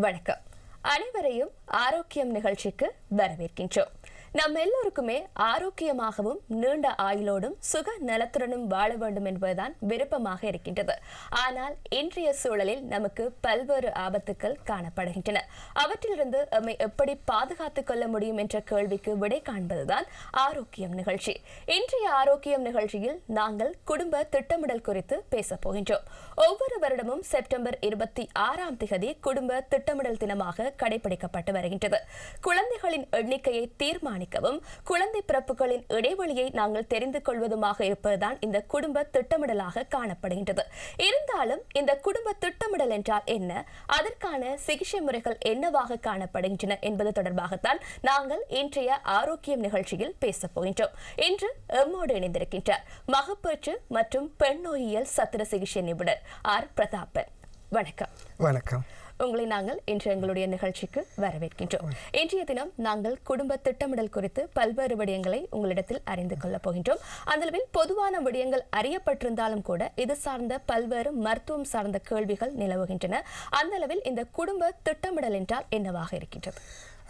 வணக்கம். அனைவரையும் ஆரோக்கியம் நிகழ்ச்சிக்கு வரவேற்கின்றோம். நம்ம எல்லோருக்குமே ஆரோக்கியமாகவும் நீண்ட ஆயுளோடும் சுக நலத்துடனும் வாழ வேண்டும் என்பதுதான் விருப்பமாக இருக்கின்றது. ஆனால் இன்றைய சூழலில் நமக்கு பல்வேறு ஆபத்துக்கள் காணப்படுகின்றன. அவற்றிலிருந்து நம்மை எப்படி பாதுகாத்துக் கொள்ள முடியும் என்ற கேள்விக்கு விடை காண்பதுதான் ஆரோக்கியம் நிகழ்ச்சி. இன்றைய ஆரோக்கியம் நிகழ்ச்சியில் நாங்கள் குடும்ப திட்டமிடல் குறித்து பேசப் போகின்றோம். ஒவ்வொரு வருடமும் செப்டம்பர் 26ஆம் தேதி குடும்ப திட்டமிடல் தினமாக கடைபிடிக்கப்பட்டு வருகின்றது. குழந்தைகளின் எண்ணிக்கையை தீர்மானிக்கவும் குழந்தை பிறப்புகளின் இடைவெளியை நாங்கள் தெரிந்து கொள்வதுமாக இருப்பதுதான் இந்த குடும்ப திட்டமிடலாக காணப்படுகின்றது. இருந்தாலும் இந்த குடும்ப திட்டமிடல் என்றால் என்ன, அதற்கான சிகிச்சை முறைகள் என்னவாக காணப்படுகின்றன என்பது தொடர்பாகத்தான் நாங்கள் இன்றைய ஆரோக்கியம் நிகழ்ச்சியில் பேசப் போகின்றோம். இன்று எம்மோடு இணைந்திருக்கின்றார் மகப்பேற்று மற்றும் பெண் நோயியல் சத்திர சிகிச்சை நிபுணர் ஆர் பிரதாபன். வணக்கம். வணக்கம். உங்களை நாங்கள் இன்று எங்களுடைய நிகழ்ச்சிக்கு வரவேற்கின்றோம். இன்றைய தினம் நாங்கள் குடும்ப திட்டமிடல் குறித்து பல்வேறு விடயங்களை உங்களிடத்தில் அறிந்து கொள்ளப் போகின்றோம். அந்த அளவில் பொதுவான விடயங்கள் அறியப்பட்டிருந்தாலும் கூட இது சார்ந்த பல்வேறு மருத்துவம் சார்ந்த கேள்விகள் நிலவுகின்றன. அந்த அளவில் இந்த குடும்ப திட்டமிடல் என்றால் என்னவாக இருக்கின்றது?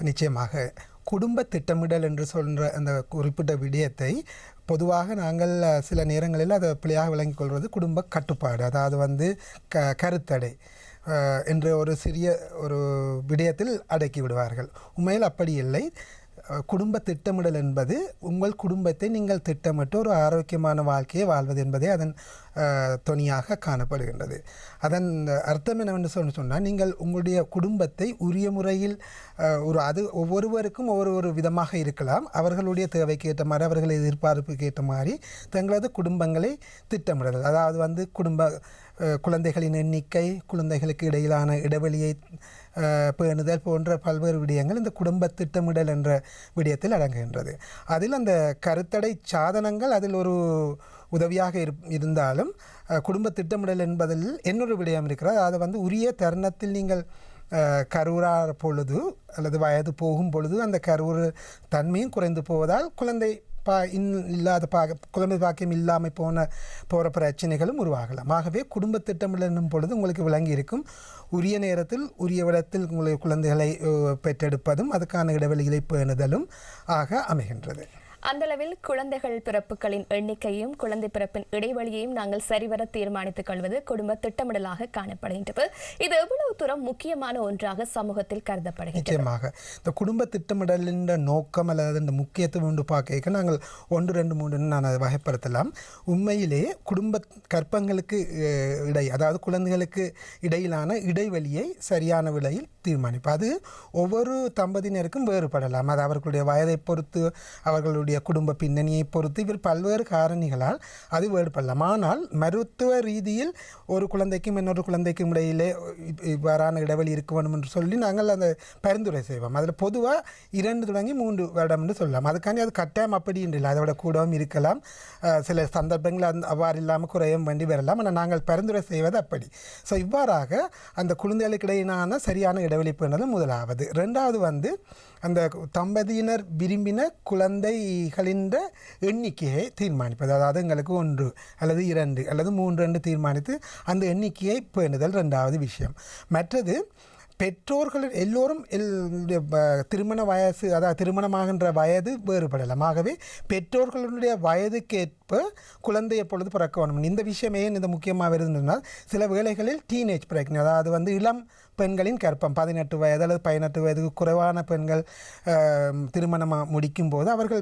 நிச்சயமாக குடும்ப திட்டமிடல் என்று சொல்கிற அந்த குறிப்பிட்ட விடயத்தை பொதுவாக நாங்கள் சில நேரங்களில் அதை பிழையாக விளங்கிக் கொள்வது குடும்ப கட்டுப்பாடு, அதாவது கருத்தடை என்ற ஒரு சிறிய ஒரு விடயத்தில் அடக்கி விடுவார்கள். உண்மையில் அப்படி இல்லை. குடும்ப திட்டமிடல் என்பது உங்கள் குடும்பத்தை நீங்கள் திட்டமிட்டு ஒரு ஆரோக்கியமான வாழ்க்கையை வாழ்வது என்பதே அதன் தொனியாக காணப்படுகின்றது. அதன் அர்த்தம் என்னவென்று சொன்னால், நீங்கள் உங்களுடைய குடும்பத்தை உரிய முறையில் அது ஒவ்வொருவருக்கும் ஒவ்வொரு விதமாக இருக்கலாம். அவர்களுடைய தேவைக்கு ஏற்ற மாதிரி, அவர்கள் எதிர்பார்ப்புக்கு ஏற்ற மாதிரி தங்களது குடும்பங்களை திட்டமிடுதல், அதாவது குழந்தைகளின் எண்ணிக்கை, குழந்தைகளுக்கு இடையிலான இடைவெளியை பேணுதல் போன்ற பல்வேறு விடயங்கள் இந்த குடும்ப திட்டமிடல் என்ற விடயத்தில் அடங்குகின்றது. அதில் அந்த கருத்தடை சாதனங்கள் அதில் ஒரு உதவியாக இருந்தாலும் குடும்ப திட்டமிடல் என்பதில் இன்னொரு விடயம் இருக்கிறது. அதை உரிய தருணத்தில் நீங்கள் கருவுறார் பொழுது அல்லது வயது போகும் பொழுது அந்த கருவுறு தன்மையும் குறைந்து போவதால் குழந்தை குழந்தை பாக்கியம் இல்லாமல் போகிற பிரச்சனைகளும் உருவாகலாம். ஆகவே குடும்ப திட்டமிடல் என்னும் பொழுது உங்களுக்கு விளங்கி இருக்கும், உரிய நேரத்தில் உரிய இடத்தில் உங்களுடைய குழந்தைகளை பெற்றெடுப்பதும் அதுக்கான இடைவெளிகளை பேணுதலும் ஆக அமைகின்றது. அந்த அளவில் குழந்தைகள் பிறப்புகளின் எண்ணிக்கையும் குழந்தை பிறப்பின் இடைவெளியையும் நாங்கள் சரிவர தீர்மானித்துக் கொள்வது குடும்ப திட்டமிடலாக காணப்படுகின்றது. இது எவ்வளவு தூரம் முக்கியமான ஒன்றாக சமூகத்தில் கருதப்படுகிறது? நிச்சயமாக இந்த குடும்ப திட்டமிடலின் நோக்கம் அல்லது இந்த முக்கியத்துவம் என்று பார்க்க நாங்கள் 1, 2, 3 நான் அதை வகைப்படுத்தலாம். உண்மையிலே குடும்ப கற்பங்களுக்கு அதாவது குழந்தைகளுக்கு இடையிலான இடைவெளியை சரியான விலையில் தீர்மானிப்பு. அது ஒவ்வொரு தம்பதியினருக்கும் வேறுபடலாம். அது அவர்களுடைய வயதை பொறுத்து, அவர்களுடைய குடும்ப பின்னணியை பொறுத்து, இவர் பல்வேறு காரணிகளால் அது வேறுபடலாம். ஆனால் மருத்துவ ரீதியில் ஒரு குழந்தைக்கும் இன்னொரு குழந்தைக்கும் இடையிலே இவ்வாறான இடைவெளி இருக்க வேண்டும் என்று சொல்லி நாங்கள் அந்த பரிந்துரை செய்வோம். அதில் பொதுவாக 2 தொடங்கி 3 வருடம் என்று சொல்லலாம். அதுக்காண்டி அது கட்டாயம் அப்படி இல்லை, அதை விட கூடவும் இருக்கலாம். சில சந்தர்ப்பங்கள் அவ்வாறு இல்லாமல் குறையும் வேண்டி வரலாம். ஆனால் நாங்கள் பரிந்துரை செய்வது அப்படி. ஸோ இவ்வாறாக அந்த குழந்தைகளுக்கு இடையிலான சரியான இடைவெளி பேணுவது முதலாவது. 2வது அந்த தம்பதியினர் விரும்பின குழந்தைகளின் எண்ணிக்கையை தீர்மானிப்பது, அதாவது எங்களுக்கு 1 அல்லது 2 அல்லது 3 என்று தீர்மானித்து அந்த எண்ணிக்கையை பேணுதல் 2வது விஷயம். மற்றது பெற்றோர்கள் எல்லோரும் திருமண வயசு, அதாவது திருமணமாகின்ற வயது வேறுபடலாம். ஆகவே பெற்றோர்களுடைய வயதுக்கேற்ப குழந்தை எப்பொழுது பிறக்க வேண்டும் இந்த விஷயம் ஏன் இந்த முக்கியமாக வருதுன்னால், சில வேளைகளில் டீனேஜ் பிரெக்னன்சி, அதாவது இளம் பெண்களின் கற்பம் 18 வயது அல்லது 18 வயதுக்கு குறைவான பெண்கள் திருமணம் முடிக்கும் போது அவர்கள்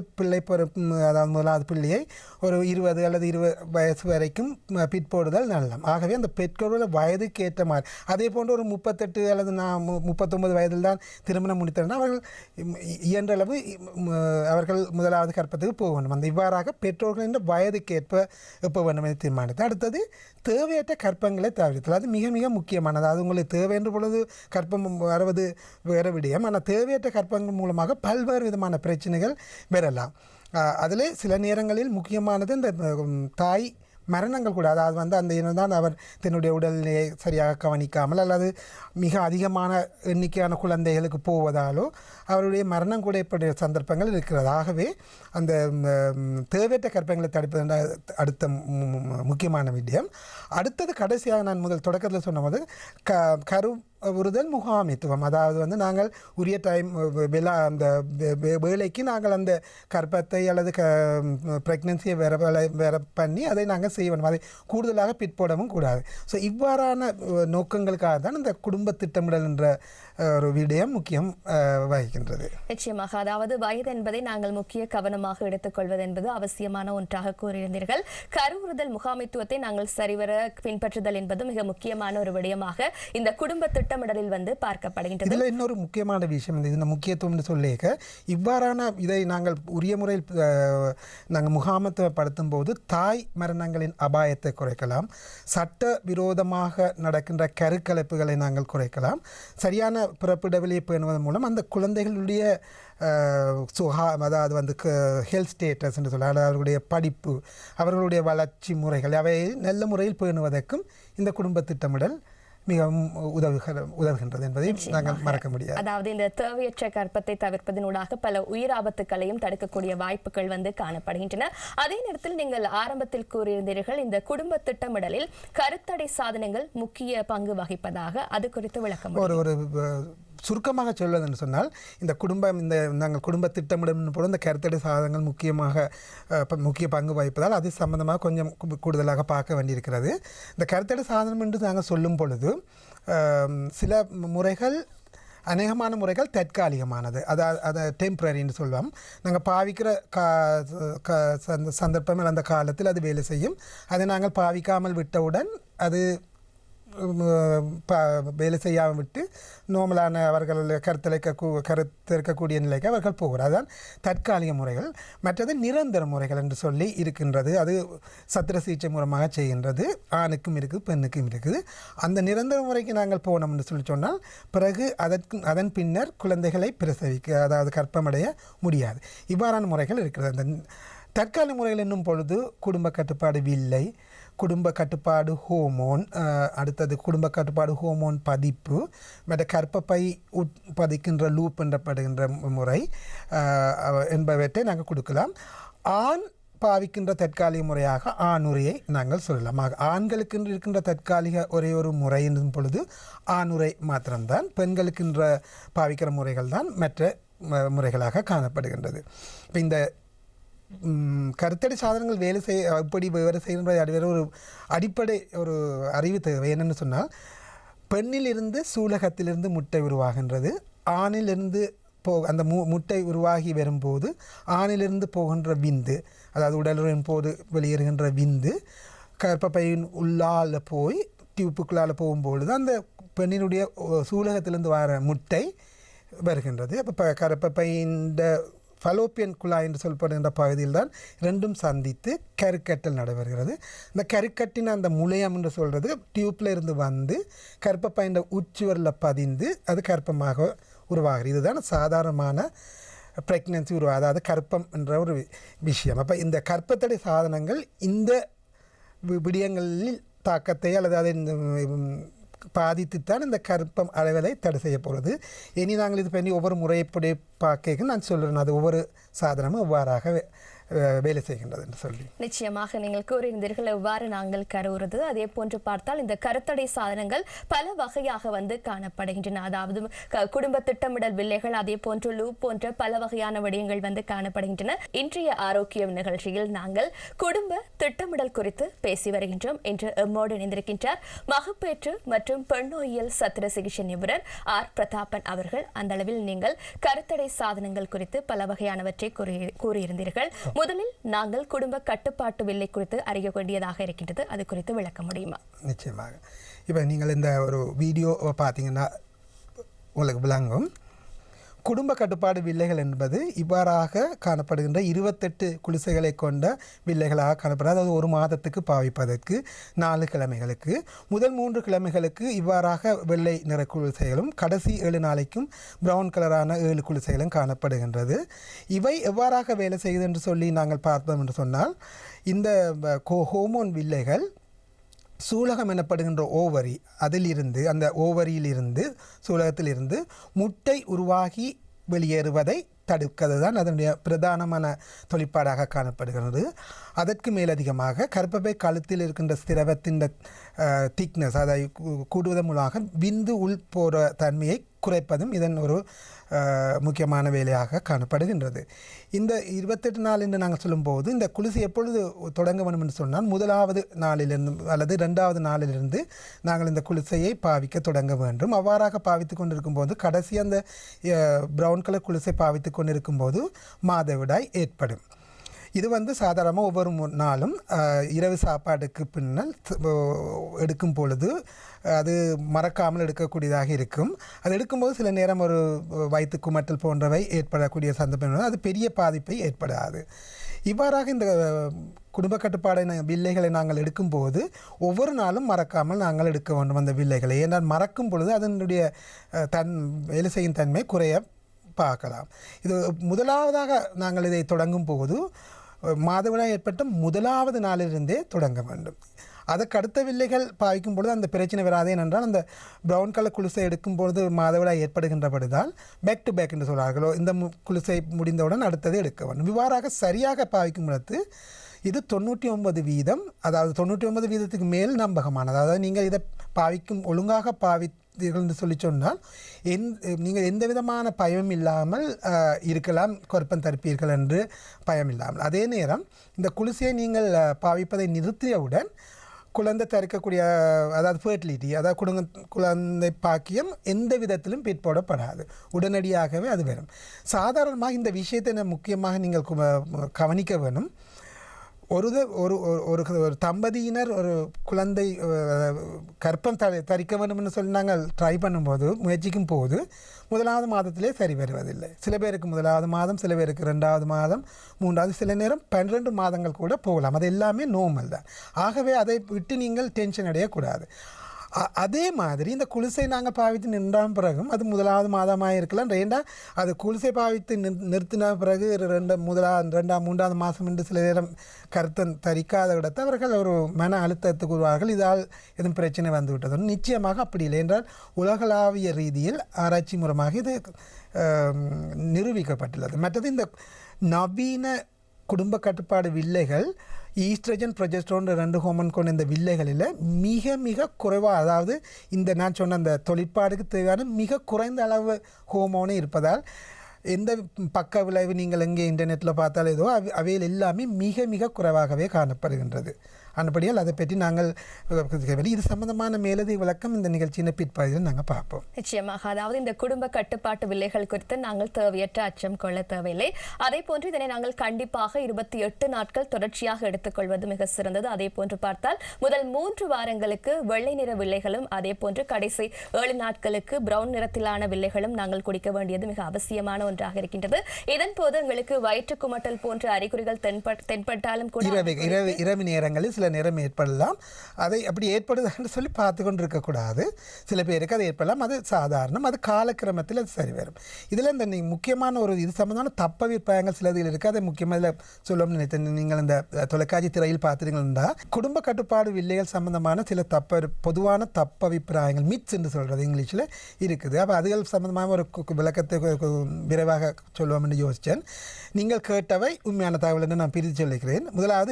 அதாவது முதலாவது பிள்ளையை ஒரு 20 அல்லது 20 வயசு வரைக்கும் பிற்போடுதல் நல்லம். ஆகவே அந்த பெற்றோர்கள் வயதுக்கு ஏற்ற மாதிரி, அதே போன்று ஒரு 38 அல்லது 39 வயதில் தான் திருமணம் முடித்தனர் அவர்கள் இயன்றளவு அவர்கள் முதலாவது கற்பத்துக்கு போக வேண்டும். அந்த இவ்வாறாக பெற்றோர்களின் வயதுக்கேற்ப எப்போ வேண்டும் என்று தீர்மானித்து, அடுத்தது தேவையற்ற கற்பங்களை தவிர்த்தல். அது மிக மிக முக்கியமானது. அது உங்களுக்கு தேவை என்று பொழுது கற்பம் வருவது வேறு விடயம். ஆனால் தேவையற்ற கற்பங்கள் மூலமாக பல்வேறு விதமான பிரச்சனைகள் வரலாம். அதில் சில நேரங்களில் முக்கியமானது இந்த தாய் மரணங்கள் கூட, அதாவது அந்த இனம்தான் அவர் தன்னுடைய உடல்நிலையை சரியாக கவனிக்காமல் அல்லது மிக அதிகமான எண்ணிக்கையான குழந்தைகளுக்கு போவதாலோ அவருடைய மரணம் கூட ஏற்பட்ட சந்தர்ப்பங்கள் இருக்கிறது. ஆகவே அந்த தேவையற்ற கற்பங்களை தடுப்பது அடுத்த முக்கியமான விடயம். அடுத்தது கடைசியாக நான் முதல் தொடக்கத்தில் சொன்னபோது உறுதல் முகாமைத்துவம், அதாவது வந்து நாங்கள் உரிய டைம் அந்த வேலைக்கு நாங்கள் அந்த கர்ப்பத்தை அல்லது ப்ரெக்னன்சியை வேற பண்ணி அதை நாங்கள் செய்யணும், அதை கூடுதலாக பிற்போடவும் கூடாது. ஸோ இவ்வாறான நோக்கங்களுக்காக தான் இந்த குடும்ப திட்டமிடல் என்ற ஒரு விடயம் முக்கியம் வகிக்கின்றது. நிச்சயமாக, அதாவது வயது என்பதை நாங்கள் முக்கிய கவனமாக எடுத்துக்கொள்வது என்பது அவசியமான ஒன்றாக கூறியிருந்தீர்கள். கருவுறுதல் முகாமைத்துவத்தை நாங்கள் சரிவர பின்பற்றுதல் என்பது மிக முக்கியமான ஒரு விடயமாக இந்த குடும்ப திட்டமிடலில் வந்து பார்க்கப்படுகின்றது. இதில் இன்னொரு முக்கியமான விஷயம் இந்த முக்கியத்துவம் சொல்லிக்க, இவ்வாறான இதை நாங்கள் உரிய முறையில் நாங்கள் முகாமைத்துவப்படுத்தும் போது தாய் மரணங்களின் அபாயத்தை குறைக்கலாம், சட்ட விரோதமாக நடக்கின்ற கருக்கலைப்புகளை நாங்கள் குறைக்கலாம், சரியான பிறப்பிடவில்லை பேணுவதன் மூலம் அந்த குழந்தைகளுடைய அதாவது வந்து ஹெல்த் ஸ்டேட்டஸ் என்று சொல்ல, அவர்களுடைய படிப்பு, அவர்களுடைய வளர்ச்சி முறைகள் அவை நல்ல முறையில் பேணுவதற்கும் இந்த குடும்ப திட்டமிடல் மிகவும் உதவுகின்றது என்பதை நாங்கள் மறக்க முடியாது. அதாவது இந்த தேவையற்ற கர்ப்பத்தை தவிர்ப்பதனூடாக பல உயிர் ஆபத்துக்களையும் தடுக்கக்கூடிய வாய்ப்புகள் வந்து காணப்படுகின்றன. அதே நேரத்தில் நீங்கள் ஆரம்பத்தில் கூறியிருந்தீர்கள் இந்த குடும்ப திட்டமிடலில் கருத்தடை சாதனங்கள் முக்கிய பங்கு வகிப்பதாக, அது குறித்து விளக்கம். ஒரு சுருக்கமாக சொல்வதென்று சொன்னால், இந்த நாங்கள் குடும்ப திட்டமிடும் போது இந்த கருத்தடை சாதனங்கள் முக்கிய பங்கு வகிப்பதால் அது சம்பந்தமாக கொஞ்சம் கூடுதலாக பார்க்க வேண்டியிருக்கிறது. இந்த கருத்தடை சாதனம் என்று நாங்கள் சொல்லும் பொழுது சில முறைகள், அநேகமான முறைகள் தற்காலிகமானது, அதை டெம்பரரின்னு சொல்லுவோம். நாங்கள் பாவிக்கிற சந்தர்ப்பங்கள் அந்த காலத்தில் அது வேலை செய்யும். அதை நாங்கள் பாவிக்காமல் விட்டவுடன் அது வேலை செய்யாமல் விட்டு நோமலான அவர்கள் கருத்திருக்கக்கூடிய நிலைக்கு அவர்கள் போகிறார். அதுதான் தற்காலிக முறைகள். மற்றது நிரந்தர முறைகள் என்று சொல்லி இருக்கின்றது. அது சத்திர சிகிச்சை மூலமாக செய்கின்றது. ஆணுக்கும் இருக்குது, பெண்ணுக்கும் இருக்குது. அந்த நிரந்தர முறைக்கு நாங்கள் போனோம் என்று சொல்லி சொன்னால் பிறகு அதன் பின்னர் குழந்தைகளை பிரசவிக்க, அதாவது கர்ப்பமடைய முடியாது. இவ்வாறான முறைகள் இருக்கிறது. அந்த தற்காலிக முறைகள் என்னும் பொழுது குடும்ப கட்டுப்பாடு வில்லை, குடும்ப கட்டுப்பாடு ஹோமோன், அடுத்தது குடும்ப கட்டுப்பாடு ஹோமோன் பதிப்பு, மற்ற கர்ப்பப்பை உட்பதிக்கின்ற லூப் என்றப்படுகின்ற முறை என்பவற்றை நாங்கள் கொடுக்கலாம். ஆண் பாவிக்கின்ற தற்காலிக முறையாக ஆணுரையை நாங்கள் சொல்லலாம். ஆண்களுக்கு இருக்கின்ற தற்காலிக ஒரே ஒரு முறை என்னும் பொழுது ஆணுரை மாத்திரம்தான். பெண்களுக்கின்ற பாவிக்கிற முறைகள் தான் மற்ற முறைகளாக காணப்படுகின்றது. இப்போ இந்த கருத்தடை சாதனங்கள் எப்படி வேறு செய்கின்ற ஒரு அடிப்படை ஒரு அறிவு தேவை. என்னென்னு சொன்னால், பெண்ணிலிருந்து சூலகத்திலிருந்து முட்டை உருவாகின்றது. ஆணிலிருந்து அந்த முட்டை உருவாகி வரும்போது ஆணிலிருந்து போகின்ற விந்து, அதாவது உடலுறவின் போது வெளியேறுகின்ற விந்து கர்ப்பப்பையின் உள்ளால் போய் டியூப்புக்குள்ளால் போகும்பொழுது அந்த பெண்ணினுடைய சூலகத்திலிருந்து வர முட்டை வருகின்றது. அப்போ கர்ப்பப்பையின் ஃபலோப்பியன் குழாய் என்று சொல்லப்படுகின்ற பகுதியில் தான் ரெண்டும் சந்தித்து கருக்கட்டல் நடைபெறுகிறது. இந்த கருக்கட்டின் அந்த முளையம் என்று சொல்கிறது டியூப்பில் இருந்து வந்து கர்ப்பப்பையின் உச்சுவரில் பதிந்து அது கர்ப்பமாக உருவாகிறது. இதுதான் சாதாரணமான ப்ரெக்னன்சி உருவாகுது, அதாவது கர்ப்பம் என்ற ஒரு விஷயம். அப்போ இந்த கர்ப்பத்தடை சாதனங்கள் இந்த விடயங்களில் தாக்கத்தை அல்லது அதை பாதித்துத்தான் இந்த கர்ப்பம் அளவிலை தடை செய்ய போகிறது. இனி நாங்கள் இது பண்ணி ஒவ்வொரு முறைப்படி பார்க்க நான் சொல்கிறேன், அது ஒவ்வொரு சாதனமும் எவ்வாறாக வேலை செய்கின்றது என்று சொல்லி. நிச்சயமாக நீங்கள் கூறியிருந்தீர்கள் எவ்வாறு நாங்கள் கருவுறுது. அதே போன்று பார்த்தால் இந்த கருத்தடை சாதனங்கள் பல வகையாக வந்து காணப்படுகின்றன. அதாவது குடும்ப திட்டமிடல் வில்லைகள், அதே போன்று லூப் போன்ற பல வகையான விடயங்கள் வந்து காணப்படுகின்றன. இன்றைய ஆரோக்கியம் நிகழ்ச்சியில் நாங்கள் குடும்ப திட்டமிடல் குறித்து பேசி வருகின்றோம். இன்று எம்மோடு இணைந்திருக்கின்றார் மகப்பேற்று மற்றும் பெண்ணோயியல் சத்திர சிகிச்சை நிபுணர் ஆர் பிரதாபன் அவர்கள். அந்த அளவில் நீங்கள் கருத்தடை சாதனங்கள் குறித்து பல வகையானவற்றை கூறியிருந்தீர்கள். முதலில் நாங்கள் குடும்ப கட்டுப்பாட்டு வில்லை குறித்து அறிய வேண்டியதாக இருக்கின்றது, அது குறித்து விளக்க முடியுமா? நிச்சயமாக. இப்போ நீங்கள் இந்த ஒரு வீடியோ பார்த்தீங்கன்னா உங்களுக்கு விளங்கும். குடும்ப கட்டுப்பாடு வில்லைகள் என்பது இவ்வாறாக காணப்படுகின்ற 28 குளிசைகளை கொண்ட வில்லைகளாக காணப்படுகிறது. அதாவது ஒரு மாதத்துக்கு பாவிப்பதற்கு 4 கிழமைகளுக்கு, முதல் 3 கிழமைகளுக்கு இவ்வாறாக வெள்ளை நிற குளிசைகளும் கடைசி 7 நாளைக்கும் பிரவுன் கலரான 7 குளிசைகளும் காணப்படுகின்றது. இவை எவ்வாறாக வேலை செய்யுது என்று சொல்லி நாங்கள் பார்த்தோம் என்று சொன்னால், இந்த ஹோமோன் வில்லைகள் சூலகம் எனப்படுகின்ற ஓவரி, அதிலிருந்து அந்த ஓவரியிலிருந்து சூலகத்திலிருந்து முட்டை உருவாகி வெளியேறுவதை தடுக்கிறது தான் அதனுடைய பிரதானமான தொழிற்பாடாக காணப்படுகிறது. அதற்கு மேலதிகமாக கர்ப்பப்பை கழுத்தில் இருக்கின்ற திரவத்தின் திக்னஸ், அதை கூடுவதன் மூலமாக விந்து உள் போகிற தன்மையை குறைப்பதும் இதன் ஒரு முக்கியமான வேலையாக காணப்படுகின்றது. இந்த 28 நாள் என்று நாங்கள் சொல்லும்போது இந்த குளிசை எப்பொழுது தொடங்க வேண்டும் என்று சொன்னால் முதலாவது நாளிலிருந்து அல்லது 2வது நாளிலிருந்து நாங்கள் இந்த குளிசையை பாவிக்க தொடங்க வேண்டும். அவ்வாறாக பாவித்து கொண்டிருக்கும் போது கடைசி அந்த ப்ரௌன் கலர் குளிசை பாவித்து கொண்டிருக்கும் போது மாதவிடாய் ஏற்படும். இது சாதாரணமாக ஒவ்வொரு நாளும் இரவு சாப்பாட்டுக்கு பின்னால் எடுக்கும் பொழுது அது மறக்காமல் எடுக்கக்கூடியதாக இருக்கும். அது எடுக்கும்போது சில நேரம் ஒரு வயிற்று குமட்டல் போன்றவை ஏற்படக்கூடிய சந்தர்ப்பம், அது பெரிய பாதிப்பை ஏற்படாது. இவ்வாறாக இந்த குடும்ப கட்டுப்பாடு வில்லைகளை நாங்கள் எடுக்கும்போது ஒவ்வொரு நாளும் மறக்காமல் நாங்கள் எடுக்க வேண்டும் அந்த வில்லைகளை. ஏன்னால் மறக்கும் பொழுது அதனுடைய வேலை செய்யும் தன்மை குறைய பார்க்கலாம். இது முதலாவதாக நாங்கள் இதை தொடங்கும் போது மாதவிடாய் ஏற்பட்ட முதலாவது நாளிலிருந்தே தொடங்க வேண்டும். அதற்கு அடுத்த வில்லைகள் பாவிக்கும் பொழுது அந்த பிரச்சனை வராது. ஏனென்றால் அந்த ப்ரௌன் கலர் குளிசை எடுக்கும் பொழுது மாதவிடாய் ஏற்படுகின்றபடிதால் பேக் டு பேக் என்று சொல்வார்களோ, இந்த குளிசை முடிந்தவுடன் அடுத்தது எடுக்க வேண்டும். இவ்வாறாக சரியாக பாவிக்கும் பொழுது இது 99%, அதாவது 99%க்கு மேல் நம்பகமானது. அதாவது நீங்கள் இதை பாவிக்கும் ஒழுங்காக என்று சொல்லி சொன்னால் நீங்கள் எந்த விதமான பயம் இல்லாமல் இருக்கலாம், கர்ப்பம் தரிப்பீர்கள் என்று பயம் இல்லாமல். அதே நேரம் இந்த குளிசையை நீங்கள் பாவிப்பதை நிறுத்தியவுடன் குழந்தை தரிக்கக்கூடிய, அதாவது ஃபர்டிலிட்டி, அதாவது குழந்தை பாக்கியம் எந்த விதத்திலும் பிற்போடப்படாது, உடனடியாகவே அது வரும். சாதாரணமாக இந்த விஷயத்தை முக்கியமாக நீங்கள் கவனிக்க வேணும். ஒரு தம்பதியினர் ஒரு குழந்தை கர்ப்பம் தரிக்க வேண்டும்னு சொல்லி நாங்கள் ட்ரை பண்ணும்போது, முயற்சிக்கும் போது முதலாவது மாதத்திலே சரி வருவதில்லை. சில பேருக்கு முதலாவது மாதம், சில பேருக்கு 2வது மாதம், 3வது, சில நேரம் 12 மாதங்கள் கூட போகலாம். அது எல்லாமே நோமல் தான். ஆகவே அதை விட்டு நீங்கள் டென்ஷன் அடையக்கூடாது. அதே மாதிரி இந்த குளிசை நாங்கள் பாவித்து நின்றான பிறகும் அது முதலாவது மாதமாக இருக்கலாம். அது குளிசை பாவித்து நிறுத்தின பிறகு 2வது மாதம் என்று சில நேரம் கருத்தம் தரிக்காத இடத்தை அவர்கள் ஒரு மன அழுத்தத்துக்கு வருவார்கள். இதால் எதுவும் பிரச்சனை வந்துவிட்டது. நிச்சயமாக அப்படி இல்லை. என்றால் உலகளாவிய ரீதியில் ஆராய்ச்சி மூலமாக இது நிரூபிக்கப்பட்டுள்ளது. மற்றது இந்த நவீன குடும்ப கட்டுப்பாடு வில்லைகள் ஈஸ்ட்ரஜன், ப்ரொஜெஸ்டரோன் 2 ஹோமோன் கொண்ட இந்த வில்லைகளில் மிக மிக குறைவாக, அதாவது இந்த நான் சொன்ன அந்த தொழிற்பாடுக்கு தேவையான மிக குறைந்த அளவு ஹோமோனே இருப்பதால் எந்த பக்க விளைவு நீங்கள் எங்கே இன்டர்நெட்டில் பார்த்தால் ஏதோ அவையில் எல்லாமே மிக மிக குறைவாகவே காணப்படுகின்றது. அந்தபடியால் அதை பற்றி நாங்கள் இது சம்பந்தமான மேலதி விளக்கம் இந்த நிகழ்ச்சியின் பிற்பகுதியில் நாங்கள் பார்ப்போம். நிச்சயமாக, அதாவது இந்த குடும்ப கட்டுப்பாட்டு வில்லைகள் குறித்து நாங்கள் தேவையற்ற அச்சம் கொள்ள தேவையில்லை. அதே போன்று இதனை நாங்கள் கண்டிப்பாக 28 நாட்கள் தொடர்ச்சியாக எடுத்துக்கொள்வது மிக சிறந்தது. அதே போன்று பார்த்தால் முதல் 3 வாரங்களுக்கு வெள்ளை நிற வில்லைகளும், அதே போன்று கடைசி 7 நாட்களுக்கு பிரவுன் நிறத்திலான வில்லைகளும் நாங்கள் குடிக்க வேண்டியது மிக அவசியமான ஒன்றாக இருக்கின்றது. இதன் போது எங்களுக்கு வயிற்று குமட்டல் போன்ற அறிகுறிகள் தென்பட்டாலும் கூட இரவு நேரங்களில் சில நேரம் ஏற்படலாம். அதை அப்படி ஏற்படுது என்று சொல்லி பார்த்து கொண்டு இருக்கக்கூடாது. சில பேருக்கு அது ஏற்படலாம். அது சாதாரணம். அது காலக்கிரமத்தில் அது சரி வரும். இதில் இந்த முக்கியமான ஒரு இது சம்பந்தமான தப்பவிப்பாயங்கள் சிலதில் இருக்குது. அதை முக்கியமாக சொல்லணும்னு நினைத்தேன். நீங்கள் இந்த தொலைக்காட்சி திரையில் பார்த்துட்டீங்கன்னா குடும்ப கட்டுப்பாடு வில்லைகள் சம்பந்தமான சில பொதுவான தப்பபிப்பிராயங்கள், மித்ஸ் என்று சொல்கிறது இங்கிலீஷில் இருக்குது. அப்போ அதுகள் சம்பந்தமாக ஒரு விளக்கத்தை விரைவாக சொல்லுவோம் என்று யோசித்தேன். நீங்கள் கேட்டவை உண்மையான தகவல் என்று நான் பிரித்து சொல்லிக்கிறேன். முதலாவது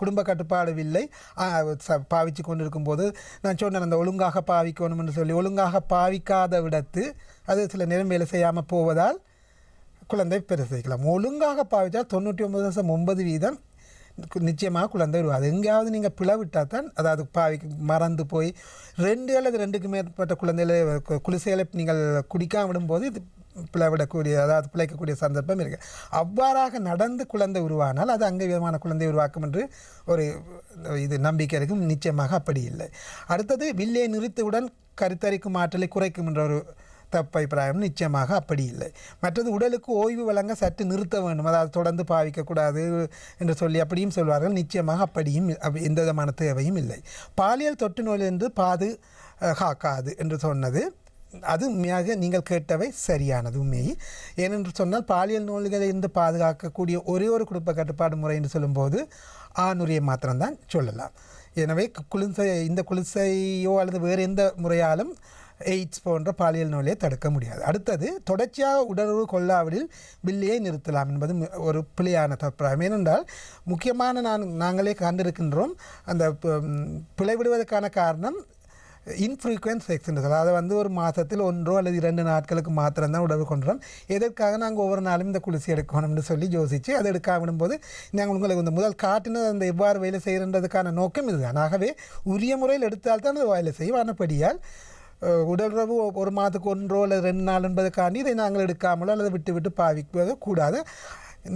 குடும்ப கட்டுப்பாடு வில்லை பாவித்து கொண்டிருக்கும் போது நான் சொன்னேன், அந்த ஒழுங்காக பாவிக்கணும் என்று சொல்லி ஒழுங்காக பாவிக்காத விடத்து அது சில நேரம் வேலை செய்யாமல் போவதால் குழந்தை பிரசவிக்கலாம். ஒழுங்காக பாவித்தால் 99.9% நிச்சயமாக குழந்தை வருவாது. எங்கேயாவது நீங்கள் பிளவிட்டால் தான், அதாவது மறந்து போய் 2 அல்லது 2க்கு மேற்பட்ட குழந்தைகளை குளிசைகளை நீங்கள் குடிக்காம விடும்போது இது பிளவிடக்கூடிய, அதாவது பிழைக்கக்கூடிய சந்தர்ப்பம் இருக்குது. அவ்வாறாக நடந்து குழந்தை உருவானால் அது அங்கே விதமான குழந்தை உருவாக்கும் என்று ஒரு இது நம்பிக்கை இருக்கும். நிச்சயமாக அப்படி இல்லை. அடுத்தது வில்லையை நிறுத்தவுடன் கருத்தரிக்கும் ஆற்றலை குறைக்கும் என்ற ஒரு தப்பபிப்பிராயம் நிச்சயமாக அப்படி இல்லை. மற்றது உடலுக்கு ஓய்வு வழங்க சற்று நிறுத்த வேண்டும், அதாவது தொடர்ந்து பாவிக்கக்கூடாது என்று சொல்லி அப்படியும் சொல்வார்கள். நிச்சயமாக அப்படியும் எந்த விதமான தேவையும் இல்லை. பாலியல் தொற்று நோயிலிருந்து பாதுகாக்காது என்று சொன்னது அது மிக நீங்கள் கேட்டவை சரியானது உண்மையை. ஏனென்று சொன்னால் பாலியல் நோய்களை இருந்து பாதுகாக்கக்கூடிய ஒரே ஒரு குடும்ப கட்டுப்பாடு முறை என்று சொல்லும்போது ஆணுரியை மாத்திரம்தான் சொல்லலாம். எனவே இந்த குளிசையோ அல்லது வேறு எந்த முறையாலும் எய்ட்ஸ் போன்ற பாலியல் நோயை தடுக்க முடியாது. அடுத்தது, தொடர்ச்சியாக உடலுறவு கொள்ளாவிடில் பில்லியை நிறுத்தலாம் என்பது ஒரு பிழையான தப்பிராயம். ஏனென்றால் முக்கியமான நாங்களே கண்டிருக்கின்றோம், அந்த பிழை விடுவதற்கான காரணம் இன்ஃப்ரீக்வென்ட் செக்ஸ்ன்றது. அதாவது ஒரு மாதத்தில் 1 அல்லது 2 நாட்களுக்கு மாத்திரம்தான் உடவு கொண்டுறோம். எதற்காக நாங்கள் ஒவ்வொரு நாளும் இந்த குளிசி எடுக்கணும்னு சொல்லி யோசித்து அதை எடுக்க விடும்போது நாங்கள் உங்களுக்கு இந்த முதல் காட்டினது அந்த எவ்வாறு வேலை செய்கிறன்றதுக்கான நோக்கம் இதுதான். ஆகவே உரிய முறையில் எடுத்தால்தான் அது வேலை செய்யும். ஆனபடியால் உடலுறவு ஒரு மாதத்துக்கு 1 அல்லது 2 நாள் என்பதற்காண்டி இதை நாங்கள் எடுக்காமலோ அல்லது விட்டு விட்டு பாவிப்பது கூடாது.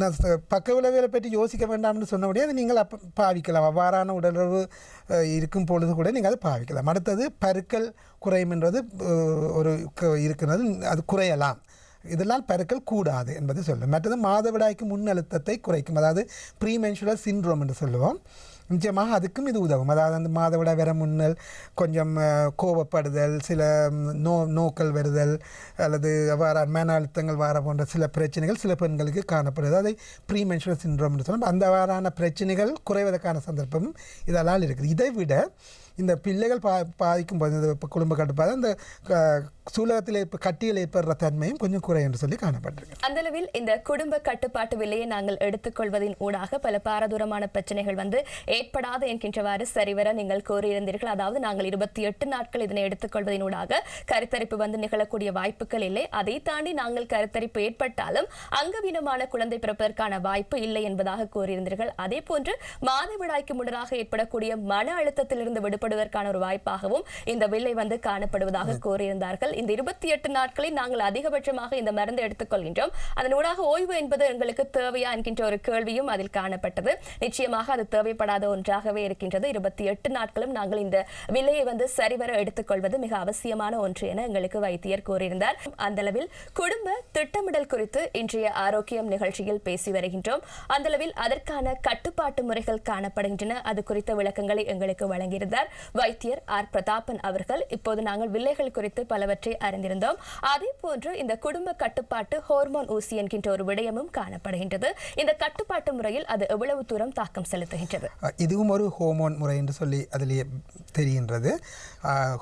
நான் பக்க விளைவுகளை பற்றி யோசிக்க வேண்டாம்னு சொன்னபடியே அதை நீங்கள் பாவிக்கலாம். அவ்வாறான உடலுறவு இருக்கும் பொழுது கூட நீங்கள் அதை பாவிக்கலாம். அடுத்தது, பருக்கள் குறையும் என்றது ஒரு இருக்கிறது, அது குறையலாம். இதெல்லாம் பருக்கள் கூடாது என்பது சொல்லும். மற்றது, மாதவிடாய்க்கு முன் அழுத்தத்தை குறைக்கும், அதாவது ப்ரீமென்சுரல் சிண்ட்ரோம் என்று சொல்லுவோம். நிச்சயமாக அதுக்கும் இது உதவும். அதாவது அந்த மாதவிடாய் வர முன்னல் கொஞ்சம் கோபப்படுதல், சில நோக்கள் வருதல் அல்லது அவ்வாறு மன அழுத்தங்கள் வர போன்ற சில பிரச்சனைகள் சில பெண்களுக்கு காணப்படுது. அதை ப்ரீமென்சுரல் சிண்ட்ரோம் என்று சொல்லுவோம். அந்த வாரான பிரச்சனைகள் குறைவதற்கான சந்தர்ப்பமும் இதெல்லாம் இருக்குது. இதை விட இந்த பிள்ளைகள் பாதிக்கும் போது இந்த குடும்ப கட்டுப்பாடு அந்த சூலகத்தில் கட்டியில் ஏற்படுற தன்மையும் கொஞ்சம் குறை என்று சொல்லி காணப்பட்டிருக்கு. அந்த அளவில் இந்த குடும்ப கட்டுப்பாட்டு விலையை நாங்கள் எடுத்துக்கொள்வதின் ஊடாக பல பாரதூரமான பிரச்சனைகள் ஏற்படாது என்கின்றவாறு சரிவர நீங்கள் கோரியிருந்தீர்கள். அதாவது நாங்கள் 28 நாட்கள் இதனை எடுத்துக்கொள்வதின் ஊடாக கருத்தரிப்பு நிகழக்கூடிய வாய்ப்புகள் இல்லை. அதை தாண்டி நாங்கள் கருத்தரிப்பு ஏற்பட்டாலும் அங்கவீனமான குழந்தை பிறப்பதற்கான வாய்ப்பு இல்லை என்பதாக கூறியிருந்தீர்கள். அதே போன்று மாதவிடாய்க்கு முன்னராக ஏற்படக்கூடிய மன அழுத்தத்திலிருந்து விடுபடுவதற்கான ஒரு வாய்ப்பாகவும் இந்த வில்லை காணப்படுவதாக கூறியிருந்தார்கள். இந்த 28 நாட்களில் நாங்கள் அதிகபட்சமாக இந்த மருந்து எடுத்துக்கொள்கின்றோம், அதனூடாக ஓய்வு என்பது எங்களுக்கு தேவையா என்கின்ற ஒரு கேள்வியும் அதில் காணப்பட்டது. நிச்சயமாக அது தேவைப்படாத ஒன்றாகவே இருக்கின்றது. 28 நாட்களும் நாங்கள் இந்த விலையை சரிவர எடுத்துக்கொள்வது மிக அவசியமான ஒன்று என எங்களுக்கு வைத்தியர் கூறியிருந்தார். அந்த அளவில் குடும்ப திட்டமிடல் குறித்து இன்றைய ஆரோக்கியம் நிகழ்ச்சியில் பேசி வருகின்றோம். அந்த அளவில் அதற்கான கட்டுப்பாட்டு முறைகள் காணப்படுகின்றன. அது குறித்த விளக்கங்களை எங்களுக்கு வழங்கியிருந்தார் வைத்தியர் ஆர் பிரதாபன் அவர்கள். இப்போது நாங்கள் வில்லைகள் குறித்து பலவற்றை அறிந்திருந்தோம். அதே போன்று இந்த குடும்ப கட்டுப்பாட்டு ஹார்மோன் ஊசி என்கின்ற ஒரு விடயமும் காணப்படுகின்றது. இந்த கட்டுப்பாட்டு முறையில் அது எவ்வளவு தூரம் தாக்கம் செலுத்துகின்றது? இதுவும் ஒரு ஹோமோன் முறை என்று சொல்லி அதிலேயே தெரிகின்றது.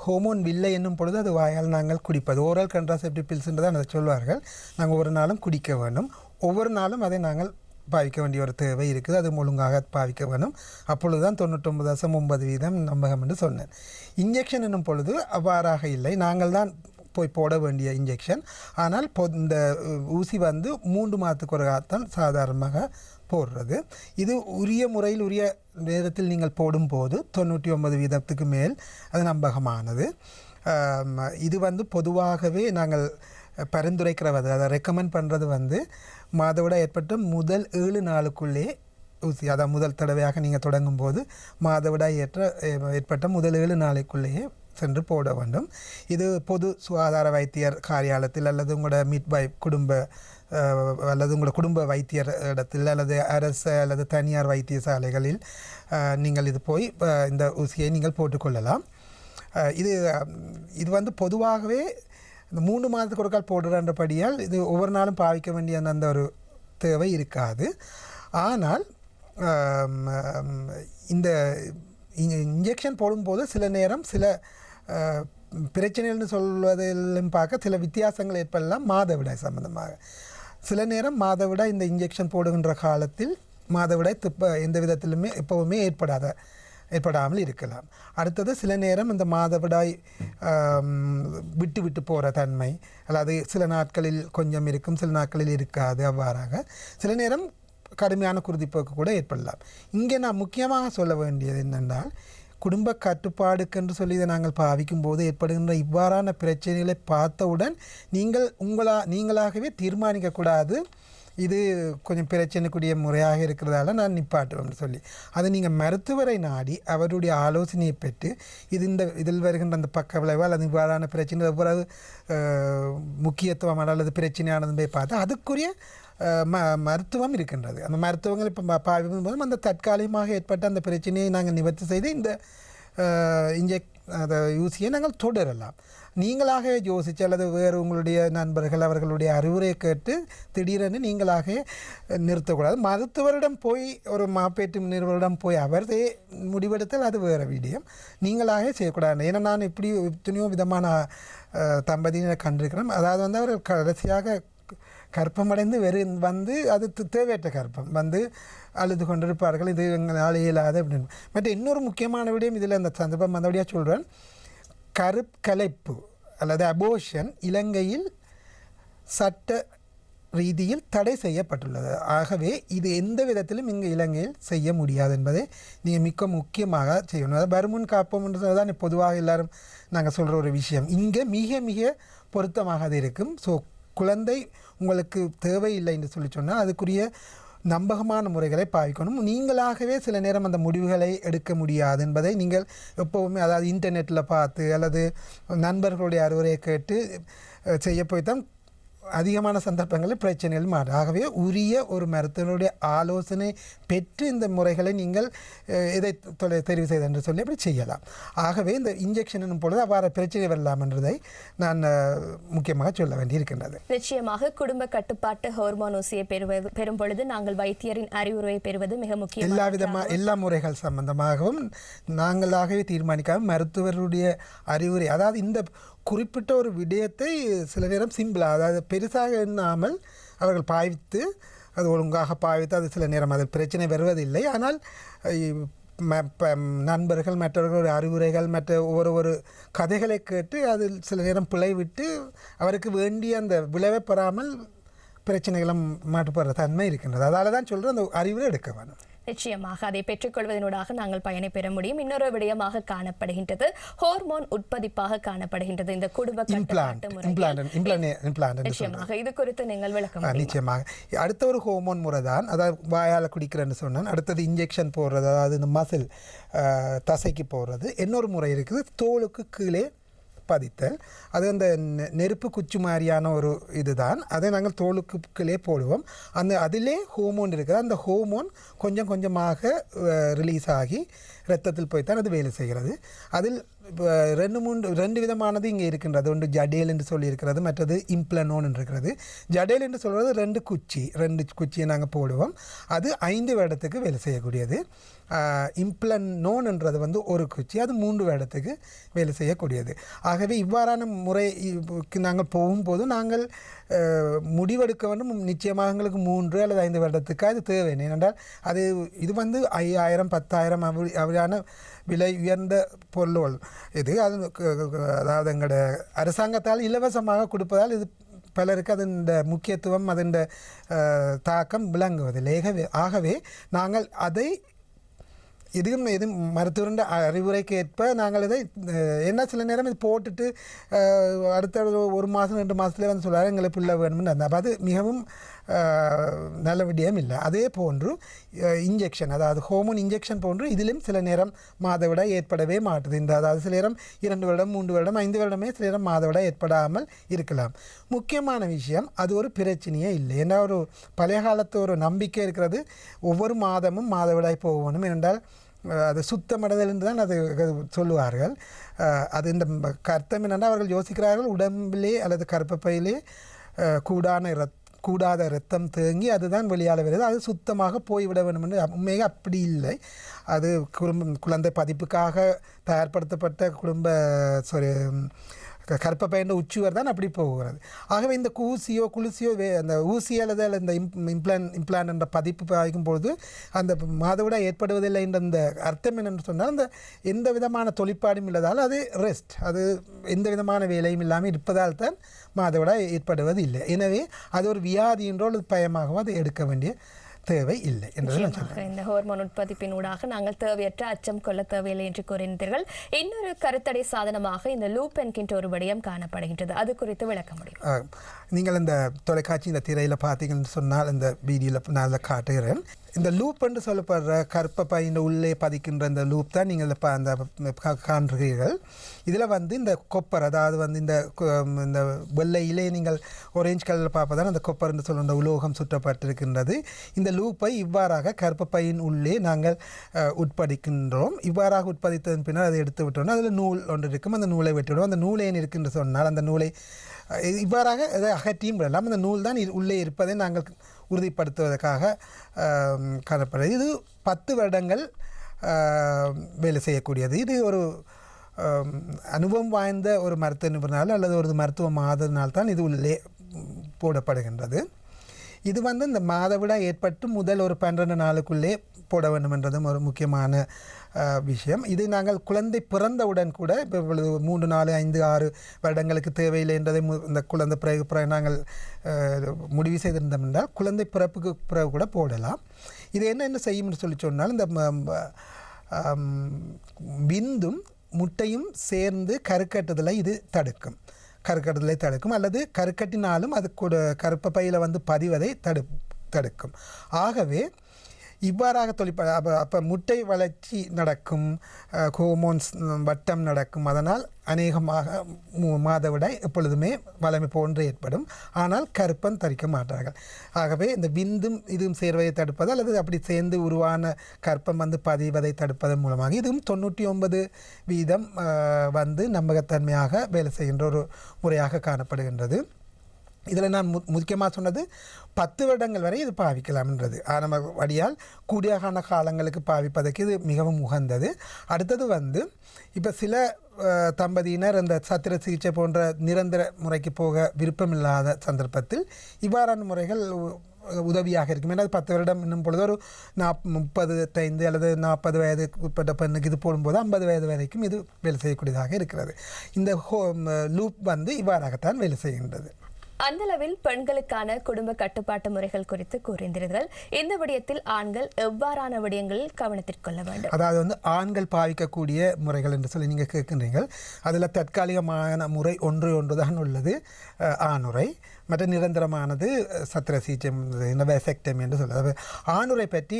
ஹோமோன் வில்லை என்னும் பொழுது அது வாயால் நாங்கள் குடிப்பது, ஓரல் கண்ட்ராசெப்டிவ் பில்ஸ் என்று தான் அதை சொல்வார்கள். நாங்கள் ஒரு நாளும் குடிக்க வேண்டும். ஒவ்வொரு நாளும் அதை நாங்கள் பாவிக்க வேண்டிய ஒரு தேவை இருக்குது. அது ஒழுங்காக பாவிக்க வேணும். அப்பொழுது தான் 99.9% நம்பகம் என்று சொன்னேன். இன்ஜெக்ஷன் என்னும் பொழுது அவ்வாறாக இல்லை. நாங்கள் தான் போய் போட வேண்டிய இன்ஜெக்ஷன். ஆனால் இந்த ஊசி 3 மாதத்துக்கு ஒரு தான் சாதாரணமாக போடுறது. இது உரிய முறையில் உரிய நேரத்தில் நீங்கள் போடும்போது 99% மேல் அது நம்பகமானது. இது பொதுவாகவே நாங்கள் பரிந்துரைக்கிறது, அதை ரெக்கமெண்ட் பண்ணுறது மாதவிடாய் ஏற்பட்ட முதல் 7 நாளுக்குள்ளே ஊசி, அதான் முதல் தடவையாக நீங்கள் தொடங்கும் போது மாதவிடாய் ஏற்பட்ட முதல் 7 நாளைக்குள்ளேயே சென்று போட வேண்டும். இது பொது சுகாதார வைத்தியர் காரியாலயத்தில் அல்லது உங்களோட மிட்வைஃப் அல்லது உங்களோட குடும்ப வைத்தியர் இடத்தில் அல்லது அரசு அல்லது தனியார் வைத்தியசாலைகளில் நீங்கள் இது போய் இந்த ஊசியை நீங்கள் போட்டுக்கொள்ளலாம். இது பொதுவாகவே இந்த 3 மாதத்துக்கு ஒரு கால் போடுறன்றபடியால் இது ஒவ்வொரு நாளும் பாவிக்க வேண்டிய அந்த ஒரு தேவை இருக்காது. ஆனால் இந்த இன்ஜெக்ஷன் போடும்போது சில நேரம் சில பிரச்சனைகள்னு சொல்வதிலும் பார்க்க சில வித்தியாசங்கள் ஏற்படலாம். மாதவிடாய் சம்பந்தமாக சில நேரம் மாதவிடாய் இந்த இன்ஜெக்ஷன் போடுகின்ற காலத்தில் மாதவிடாய் எந்த விதத்திலுமே எப்போவுமே ஏற்படாமல் இருக்கலாம். அடுத்தது சில நேரம் இந்த மாதவிடாய் விட்டு விட்டு போகிற தன்மை, அல்லது சில நாட்களில் கொஞ்சம் இருக்கும், சில நாட்களில் இருக்காது. அவ்வாறாக சில நேரம் கடுமையான குருதிப்போக்கு கூட ஏற்படலாம். இங்கே நான் முக்கியமாக சொல்ல வேண்டியது என்னென்றால், குடும்ப கட்டுப்பாடுக்கென்று சொல்லி இதை நாங்கள் பாவிக்கும் போது ஏற்படுகின்ற இவ்வாறான பிரச்சனைகளை பார்த்தவுடன் நீங்களாகவே தீர்மானிக்கக்கூடாது இது கொஞ்சம் பிரச்சனைக்குரிய முறையாக இருக்கிறதால நான் நிப்பாட்டுவேன் சொல்லி. அதை நீங்கள் மருத்துவரை நாடி அவருடைய ஆலோசனையை பெற்று இதில் வருகின்ற அந்த பக்க விளைவு அல்லது இவ்வாறான பிரச்சனை எவ்வளவு முக்கியத்துவம் அல்லது பிரச்சனையானது போய் பார்த்து அதுக்குரிய மருத்துவம் இருக்கின்றது. அந்த மருத்துவங்கள் இப்போ பாவிக்கும் போதும் அந்த தற்காலிகமாக ஏற்பட்ட அந்த பிரச்சனையை நாங்கள் நிவர்த்தி செய்து இந்த அதை ஊசியை நாங்கள் தொடரலாம். நீங்களாக யோசித்து அல்லது வேறு உங்களுடைய நண்பர்கள் அவர்களுடைய அறிவுரையை கேட்டு திடீரென்று நீங்களாக நிறுத்தக்கூடாது. மருத்துவரிடம் போய் ஒரு மாப்பேட்டு நிறுவனம் போய் அவரே முடிவெடுத்தால் அது வேறு விடயம். நீங்களாக செய்யக்கூடாது. ஏன்னா நான் இப்படி எத்தனையோ விதமான தம்பதியினை கண்டிருக்கிறேன். அதாவது வந்து அவர் கடைசியாக கற்பமடைந்து வந்து அது தேவையற்ற கற்பம் வந்து அழுது கொண்டிருப்பார்கள், இது எங்களால் இயலாது அப்படின்னு. மற்ற இன்னொரு முக்கியமான விடயம் இதில் அந்த சந்தர்ப்பம் வந்தபடியாக சொல்கிறேன், கருக்கலைப்பு அல்லது அபோஷன் இலங்கையில் சட்ட ரீதியில் தடை செய்யப்பட்டுள்ளது. ஆகவே இது எந்த விதத்திலும் இங்கே இலங்கையில் செய்ய முடியாது என்பதை நீங்கள் மிக முக்கியமாக செய்யணும். அதாவது வருமுன் காப்போம் என்று தான் பொதுவாக எல்லாரும் நாங்கள் சொல்கிற ஒரு விஷயம். இங்கே மிக மிக பொருத்தமாக அது இருக்கும். ஸோ குழந்தை உங்களுக்கு தேவையில்லை என்று சொல்லி சொன்னால் அதுக்குரிய நம்பகமான முறைகளை பாவிக்கணும். நீங்களாகவே சில நேரம் அந்த முடிவுகளை எடுக்க முடியாது என்பதை நீங்கள் எப்போவுமே, அதாவது இன்டர்நெட்டில் பார்த்து அல்லது நண்பர்களுடைய அறிவுரையை கேட்டு செய்ய போய்தான் அதிகமான சந்தர்ப்பங்களில் பிரச்சனைகள் மாறும். ஆகவே உரிய ஒரு மருத்துவனுடைய ஆலோசனை பெற்று இந்த முறைகளை நீங்கள் எதை தெரிவு செய்து என்று சொல்லி அப்படி செய்யலாம். ஆகவே இந்த இன்ஜெக்ஷன் என்னும் பொழுது அவ்வாறு பிரச்சனை வரலாம் என்றதை நான் முக்கியமாக சொல்ல வேண்டியிருக்கின்றது. நிச்சயமாக குடும்ப கட்டுப்பாட்டு ஹார்மோன் ஊசியை பெறும் பொழுது நாங்கள் வைத்தியரின் அறிவுரையை பெறுவது மிக முக்கியம். எல்லா முறைகள் சம்பந்தமாகவும் நாங்களாகவே தீர்மானிக்காமல் மருத்துவருடைய அறிவுரை, அதாவது இந்த குறிப்பிட்ட ஒரு விடயத்தை சில நேரம் சிம்பிளாக, அதாவது பெருசாக எண்ணாமல் அவர்கள் பாய்வித்து அது ஒழுங்காக பாய்வித்து அது சில நேரம் அது பிரச்சனை வருவதில்லை. ஆனால் நண்பர்கள் மற்றவர்களுடைய அறிவுரைகள் மற்ற ஒரு கதைகளை கேட்டு அதில் சில நேரம் பிழை விட்டு அவருக்கு வேண்டிய அந்த விளைவை பெறாமல் பிரச்சனைகளும் மாட்டுப்படுற தன்மை இருக்கின்றது. அதால் தான் சொல்கிறேன், அந்த அறிவுரை எடுக்க வேணும். நிச்சயமாக அதை பெற்றுக்கொள்வதனூடாக நாங்கள் பயனை பெற முடியும். இன்னொரு விடயமாக காணப்படுகின்றது, ஹார்மோன் உற்பத்திப்பாக காணப்படுகின்றது இந்த குடும்ப கட்டுப்பாட்டு முறை. நிச்சயமாக இது குறித்து நீங்கள் விளக்கம். நிச்சயமாக அடுத்த ஒரு ஹார்மோன் முறை தான், அதாவது வாயால் குடிக்கிறேன்னு சொன்னேன். அடுத்தது இன்ஜெக்ஷன் போடுறது, அதாவது இந்த மசில் தசைக்கு போடுறது. இன்னொரு முறை இருக்குது, தோலுக்கு கீழே பதித்தல். அது அந்த நெருப்பு குச்சி மாதிரியான ஒரு இதுதான். அதை நாங்கள் தோலுக்கு கீழே போடுவோம். அதிலே ஹோமோன் இருக்குது. அந்த ஹோமோன் கொஞ்சம் கொஞ்சமாக ரிலீஸ் ஆகி இரத்தத்தில் போய்த்தான் அது வேலை செய்கிறது. அதில் ரெண்டு விதமானது இங்கே இருக்கின்றது. ஒன்று ஜடேல் என்று சொல்லி இருக்கிறது, மற்றது இம்ப்ளனோன் என்று இருக்கிறது. ஜடேல் என்று சொல்வது ரெண்டு குச்சியை நாங்கள் போடுவோம். அது 5 வருடத்துக்கு வேலை செய்யக்கூடியது. இம்ப்ளனோன் என்றது வந்து ஒரு குச்சி, அது 3 வருடத்துக்கு வேலை செய்யக்கூடியது. ஆகவே இவ்வாறான முறைக்கு நாங்கள் போகும்போது நாங்கள் முடிவெடுக்க வேண்டும். நிச்சயமாக எங்களுக்கு 3 அல்லது 5 வருடத்துக்கு அது தேவை. ஏனென்றால் இது வந்து 5000 10,000 அப்படியான விலை உயர்ந்த பொருள்கள் இது. அதாவது எங்களோட அரசாங்கத்தால் இலவசமாக கொடுப்பதால் இது பலருக்கு அதன் முக்கியத்துவம் அதன் தாக்கம் விளங்குவதில்லை. ஆகவே நாங்கள் அதை எதுவும் மருத்துவருடைய அறிவுரைக்கு ஏற்ப நாங்கள் இதை என்ன சில நேரம் இது போட்டுட்டு அடுத்த 1 மாதம் 2 மாதத்துலேயே வந்து சொல்கிறாங்க எங்களுக்கு பிள்ளை வேணும்னு. அப்போ அது மிகவும் நல்ல விடயம் இல்லை. அதே போன்று இன்ஜெக்ஷன், அதாவது ஹார்மோன் இன்ஜெக்ஷன் போன்று இதிலும் சில நேரம் மாதவிடாய் ஏற்படவே மாட்டுது. அதாவது சில நேரம் 2 வருடம் 3 வருடம் 5 வருடமே சில நேரம் மாதவிடாய் ஏற்படாமல் இருக்கலாம். முக்கியமான விஷயம், அது ஒரு பிரச்சனையே இல்லை. ஏன்னா ஒரு பழைய காலத்து ஒரு நம்பிக்கை இருக்கிறது, ஒவ்வொரு மாதமும் மாதவிடாய் போகணும் என்றால் அது சுத்தமடைதல் என்று தான் அது சொல்லுவார்கள். அது இந்த கர்த்தம் என்னென்னா அவர்கள் யோசிக்கிறார்கள் உடம்பிலே அல்லது கர்ப்பப்பையிலே கூடாத இரத்தம் தேங்கி அதுதான் வெளியால் வருது, அது சுத்தமாக போய்விட வேண்டும் என்று. உண்மையாக அப்படி இல்லை. அது குழந்தை பதிப்புக்காக தயார்படுத்தப்பட்ட கர்ப்பப்பையன்ற உச்சிவர் தான் அப்படி போகிறது. ஆகவே இந்த ஊசியோ குளிசியோ அந்த ஊசி அல்லது இந்த இம்ப்ளான் என்ற பதிப்பு பாய்க்கும் பொழுது அந்த மாதவிடாய் ஏற்படுவதில்லை என்ற அந்த அர்த்தம் என்னென்னு சொன்னால் அந்த எந்த விதமான தொழிற்பாடும் இல்லாதால் அது ரெஸ்ட், அது எந்த விதமான வேலையும் இல்லாமல் இருப்பதால் தான் மாதவிடாய் ஏற்படுவது இல்லை. எனவே அது ஒரு வியாதி என்றோ பயமாகவும் அதை எடுக்க வேண்டிய தேவை இல்லை என்று நான் சொல்றேன். இந்த ஹார்மோன் உற்பத்திப்பினூடாக நாங்கள் தேவையற்ற அச்சம் கொள்ள தேவையில்லை என்று கூறினீர்கள். இன்னொரு கருத்தடை சாதனமாக இந்த லூப் என்கின்ற ஒரு விடயம் காணப்படுகின்றது, அது குறித்து விளக்க முடியும்? நீங்கள் இந்த தொலைக்காட்சி இந்த திரையில் பார்த்தீங்கன்னு சொன்னால் இந்த வீடியோவில் நான் காட்டுகிறேன். இந்த லூப் என்று சொல்லப்படுற கர்ப்பப்பையின் உள்ளே பதிக்கின்ற இந்த லூப் தான் நீங்கள் அந்த காண்கிறீர்கள். இதில் வந்து இந்த கொப்பர், அதாவது வந்து இந்த வெள்ளையிலே நீங்கள் ஒரேஞ்ச் கலரில் பார்ப்பதான் அந்த கொப்பர் என்று சொல்லுகின்ற உலோகம் சுற்றப்பட்டிருக்கின்றது. இந்த லூப்பை இவ்வாறாக கர்ப்பப்பையின் உள்ளே நாங்கள் உட்பதிக்கின்றோம். இவ்வாறாக உட்பதித்ததன் பின்னர் அதை எடுத்து விட்டோம்னா அதில் நூல் ஒன்று இருக்கும். அந்த நூலை வெட்டிவிடும். அந்த நூல் ஏன் இருக்குன்னு சொன்னால் அந்த நூலை இவ்வாறாக அதை அகற்றியும் விடலாம். அந்த நூல் தான் உள்ளே இருப்பதை நாங்கள் உறுதிப்படுத்துவதற்காக காணப்படுகிறது. இது 10 வருடங்கள் வேலை செய்யக்கூடியது. இது ஒரு அனுபவம் வாய்ந்த ஒரு மருத்துவ நிபுணரால் அல்லது ஒரு மருத்துவ மாதனால் தான் இது உள்ளே போடப்படுகின்றது. இது வந்து இந்த மாதவிடாய் ஏற்பட்டு முதல் ஒரு 12 நாளுக்குள்ளே போட வேண்டும் என்றதும் ஒரு முக்கியமான விஷயம். இது நாங்கள் குழந்தை பிறந்தவுடன் கூட இப்போ 3, 4, 5, 6 வருடங்களுக்கு தேவையில்லை என்றதை இந்த குழந்தை பிறகு நாங்கள் முடிவு செய்திருந்தோம் என்றால் குழந்தை பிறப்புக்கு பிறகு கூட போடலாம். இது என்ன செய்யும்னு சொல்லி சொன்னால் இந்த விந்தும் முட்டையும் சேர்ந்து கருக்கட்டுதலை இது தடுக்கும். கருக்கட்டுதலை தடுக்கும் அல்லது கருக்கட்டினாலும் அது கூட கருப்பையில் வந்து பதிவதை தடுக்கும். ஆகவே இவ்வாறாக அப்போ முட்டை வளர்ச்சி நடக்கும், ஹோமோன்ஸ் வட்டம் நடக்கும். அதனால் அநேகமாக மாதவிடாய் எப்பொழுதுமே வளமை போன்று ஏற்படும். ஆனால் கருப்பம் தரிக்க மாட்டார்கள். ஆகவே இந்த விந்தும் இதுவும் சேர்வதை தடுப்பது அல்லது அப்படி சேர்ந்து உருவான கற்பம் வந்து பதிவதை தடுப்பதன் மூலமாக இதுவும் 99% வந்து நம்பகத்தன்மையாக வேலை செய்கின்ற ஒரு முறையாக காணப்படுகின்றது. இதில் நான் முக்கியமாக சொன்னது 10 வருடங்கள் வரை இது பாவிக்கலாம்ன்றது. நம்ம வழியால் கூடியகான காலங்களுக்கு பாவிப்பதற்கு இது மிகவும் உகந்தது. அடுத்தது வந்து இப்போ சில தம்பதியினர் அந்த சத்திர சிகிச்சை போன்ற நிரந்தர முறைக்கு போக விருப்பமில்லாத சந்தர்ப்பத்தில் இவ்வாறான முறைகள் உதவியாக இருக்கும். ஏன்னா 10 வருடம் என்னும் பொழுது ஒரு 35 அல்லது 40 வயதுக்கு உட்பட்ட பெண்ணுக்கு இது போடும்போது 50 வயது வரைக்கும் இது வேலை செய்யக்கூடியதாக இருக்கிறது. இந்த லூப் வந்து இவ்வாறாகத்தான் வேலை செய்கின்றது. அந்தளவில் பெண்களுக்கான குடும்ப கட்டுப்பாட்டு முறைகள் குறித்து கூறியிருந்தீர்கள். இந்த விடயத்தில் ஆண்கள் எவ்வாறான விடயங்களில் கவனத்திற்கொள்ள வேண்டும்? அதாவது வந்து ஆண்கள் பாவிக்கக்கூடிய முறைகள் என்று சொல்லி நீங்கள் கேட்கின்றீர்கள். அதில் தற்காலிகமான முறை ஒன்று தான் உள்ளது, ஆணுரை. மற்ற நிரந்தரமானது சத்திர சிகிச்சை, இந்த வேசெக்டமி என்று சொல்லுது. ஆணுரை பற்றி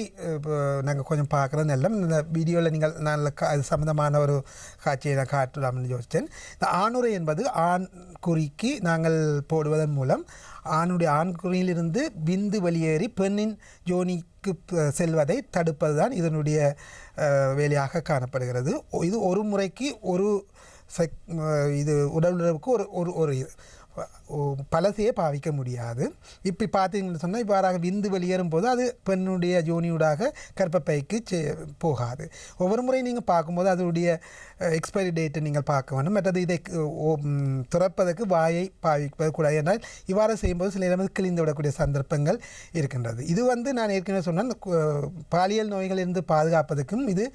நாங்கள் கொஞ்சம் பார்க்குறது நல்ல இந்த வீடியோவில் நீங்கள் நான் அது சம்மந்தமான ஒரு காட்சியை நான் காட்டலாம்னு யோசித்தேன். இந்த ஆணுரை என்பது ஆண் குறிக்கு நாங்கள் போடுவதன் மூலம் ஆண்குறியிலிருந்து விந்து வெளியேறி பெண்ணின் யோனிக்கு செல்வதை தடுப்பது தான் இதனுடைய வேலையாக காணப்படுகிறது. இது ஒரு முறைக்கு ஒரு இது உடல் உறவுக்கு ஒரு பலசையே பாவிக்க முடியாது. இப்படி பார்த்தீங்கன்னு சொன்னால் இவ்வாறாக விந்து வெளியேறும் போது அது பெண்ணுடைய ஜோனியூடாக கர்ப்பப்பைக்கு போகாது. ஒவ்வொரு முறை நீங்கள் பார்க்கும்போது அதனுடைய எக்ஸ்பைரி டேட்டை நீங்கள் பார்க்க வேண்டும். மற்றது இதை துறப்பதற்கு வாயை பாவிப்பது கூடாது. என்றால் இவ்வாறு செய்யும்போது சில இடங்கள் கிழிந்து விடக்கூடிய சந்தர்ப்பங்கள் இருக்கின்றது. இது வந்து நான் ஏற்கனவே சொன்னால் பாலியல் நோய்களிலிருந்து பாதுகாப்பதற்கும் இது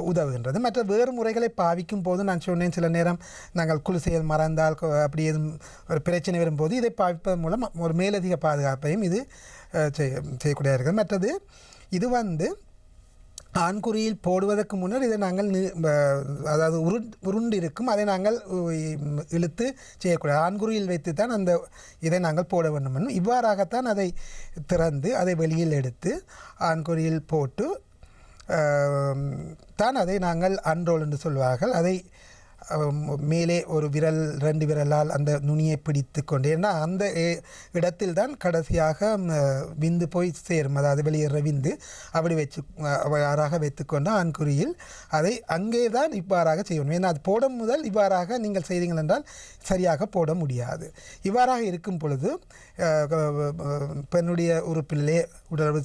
உதவுகின்றது. மற்ற வேறு முறைகளை பாவிக்கும் போது நான் சொன்னேன், சில நேரம் நாங்கள் குழு செயல் மறந்தால் அப்படி எதுவும் ஒரு பிரச்சனை வரும்போது இதை பாவிப்பதன் மூலம் ஒரு மேலதிக பாதுகாப்பையும் இது செய்யக்கூடியதாக இருக்கிறது. மற்றது இது வந்து ஆண்குறியில் போடுவதற்கு முன்னர் இதை நாங்கள் அதாவது உருண்டு இருக்கும், அதை நாங்கள் இழுத்து செய்யக்கூடாது. ஆண்குறியில் வைத்து தான் அந்த இதை நாங்கள் போட வேண்டும். இவ்வாறாகத்தான் அதை திறந்து அதை வெளியில் எடுத்து ஆண்குறியில் போட்டு தான் அதை நாங்கள் அன்ரோல் என்று சொல்வார்கள். அதை மேலே ஒரு விரல் 2 விரலால் அந்த நுனியை பிடித்து கொண்டு, ஏன்னா அந்த இடத்தில் தான் கடைசியாக விந்து போய் சேரும், அதாவது வெளியேற விந்து அப்படி அவ்வாறாக வைத்துக்கொண்டு ஆண்குறியில் அதை அங்கே தான் இவ்வாறாக செய்யணும். ஏன்னா அது போடும் முதல் இவ்வாறாக நீங்கள் செய்தீங்கள் என்றால் சரியாக போட முடியாது. இவ்வாறாக இருக்கும் பொழுது பெண்ணுடைய உறுப்பிலே உடல்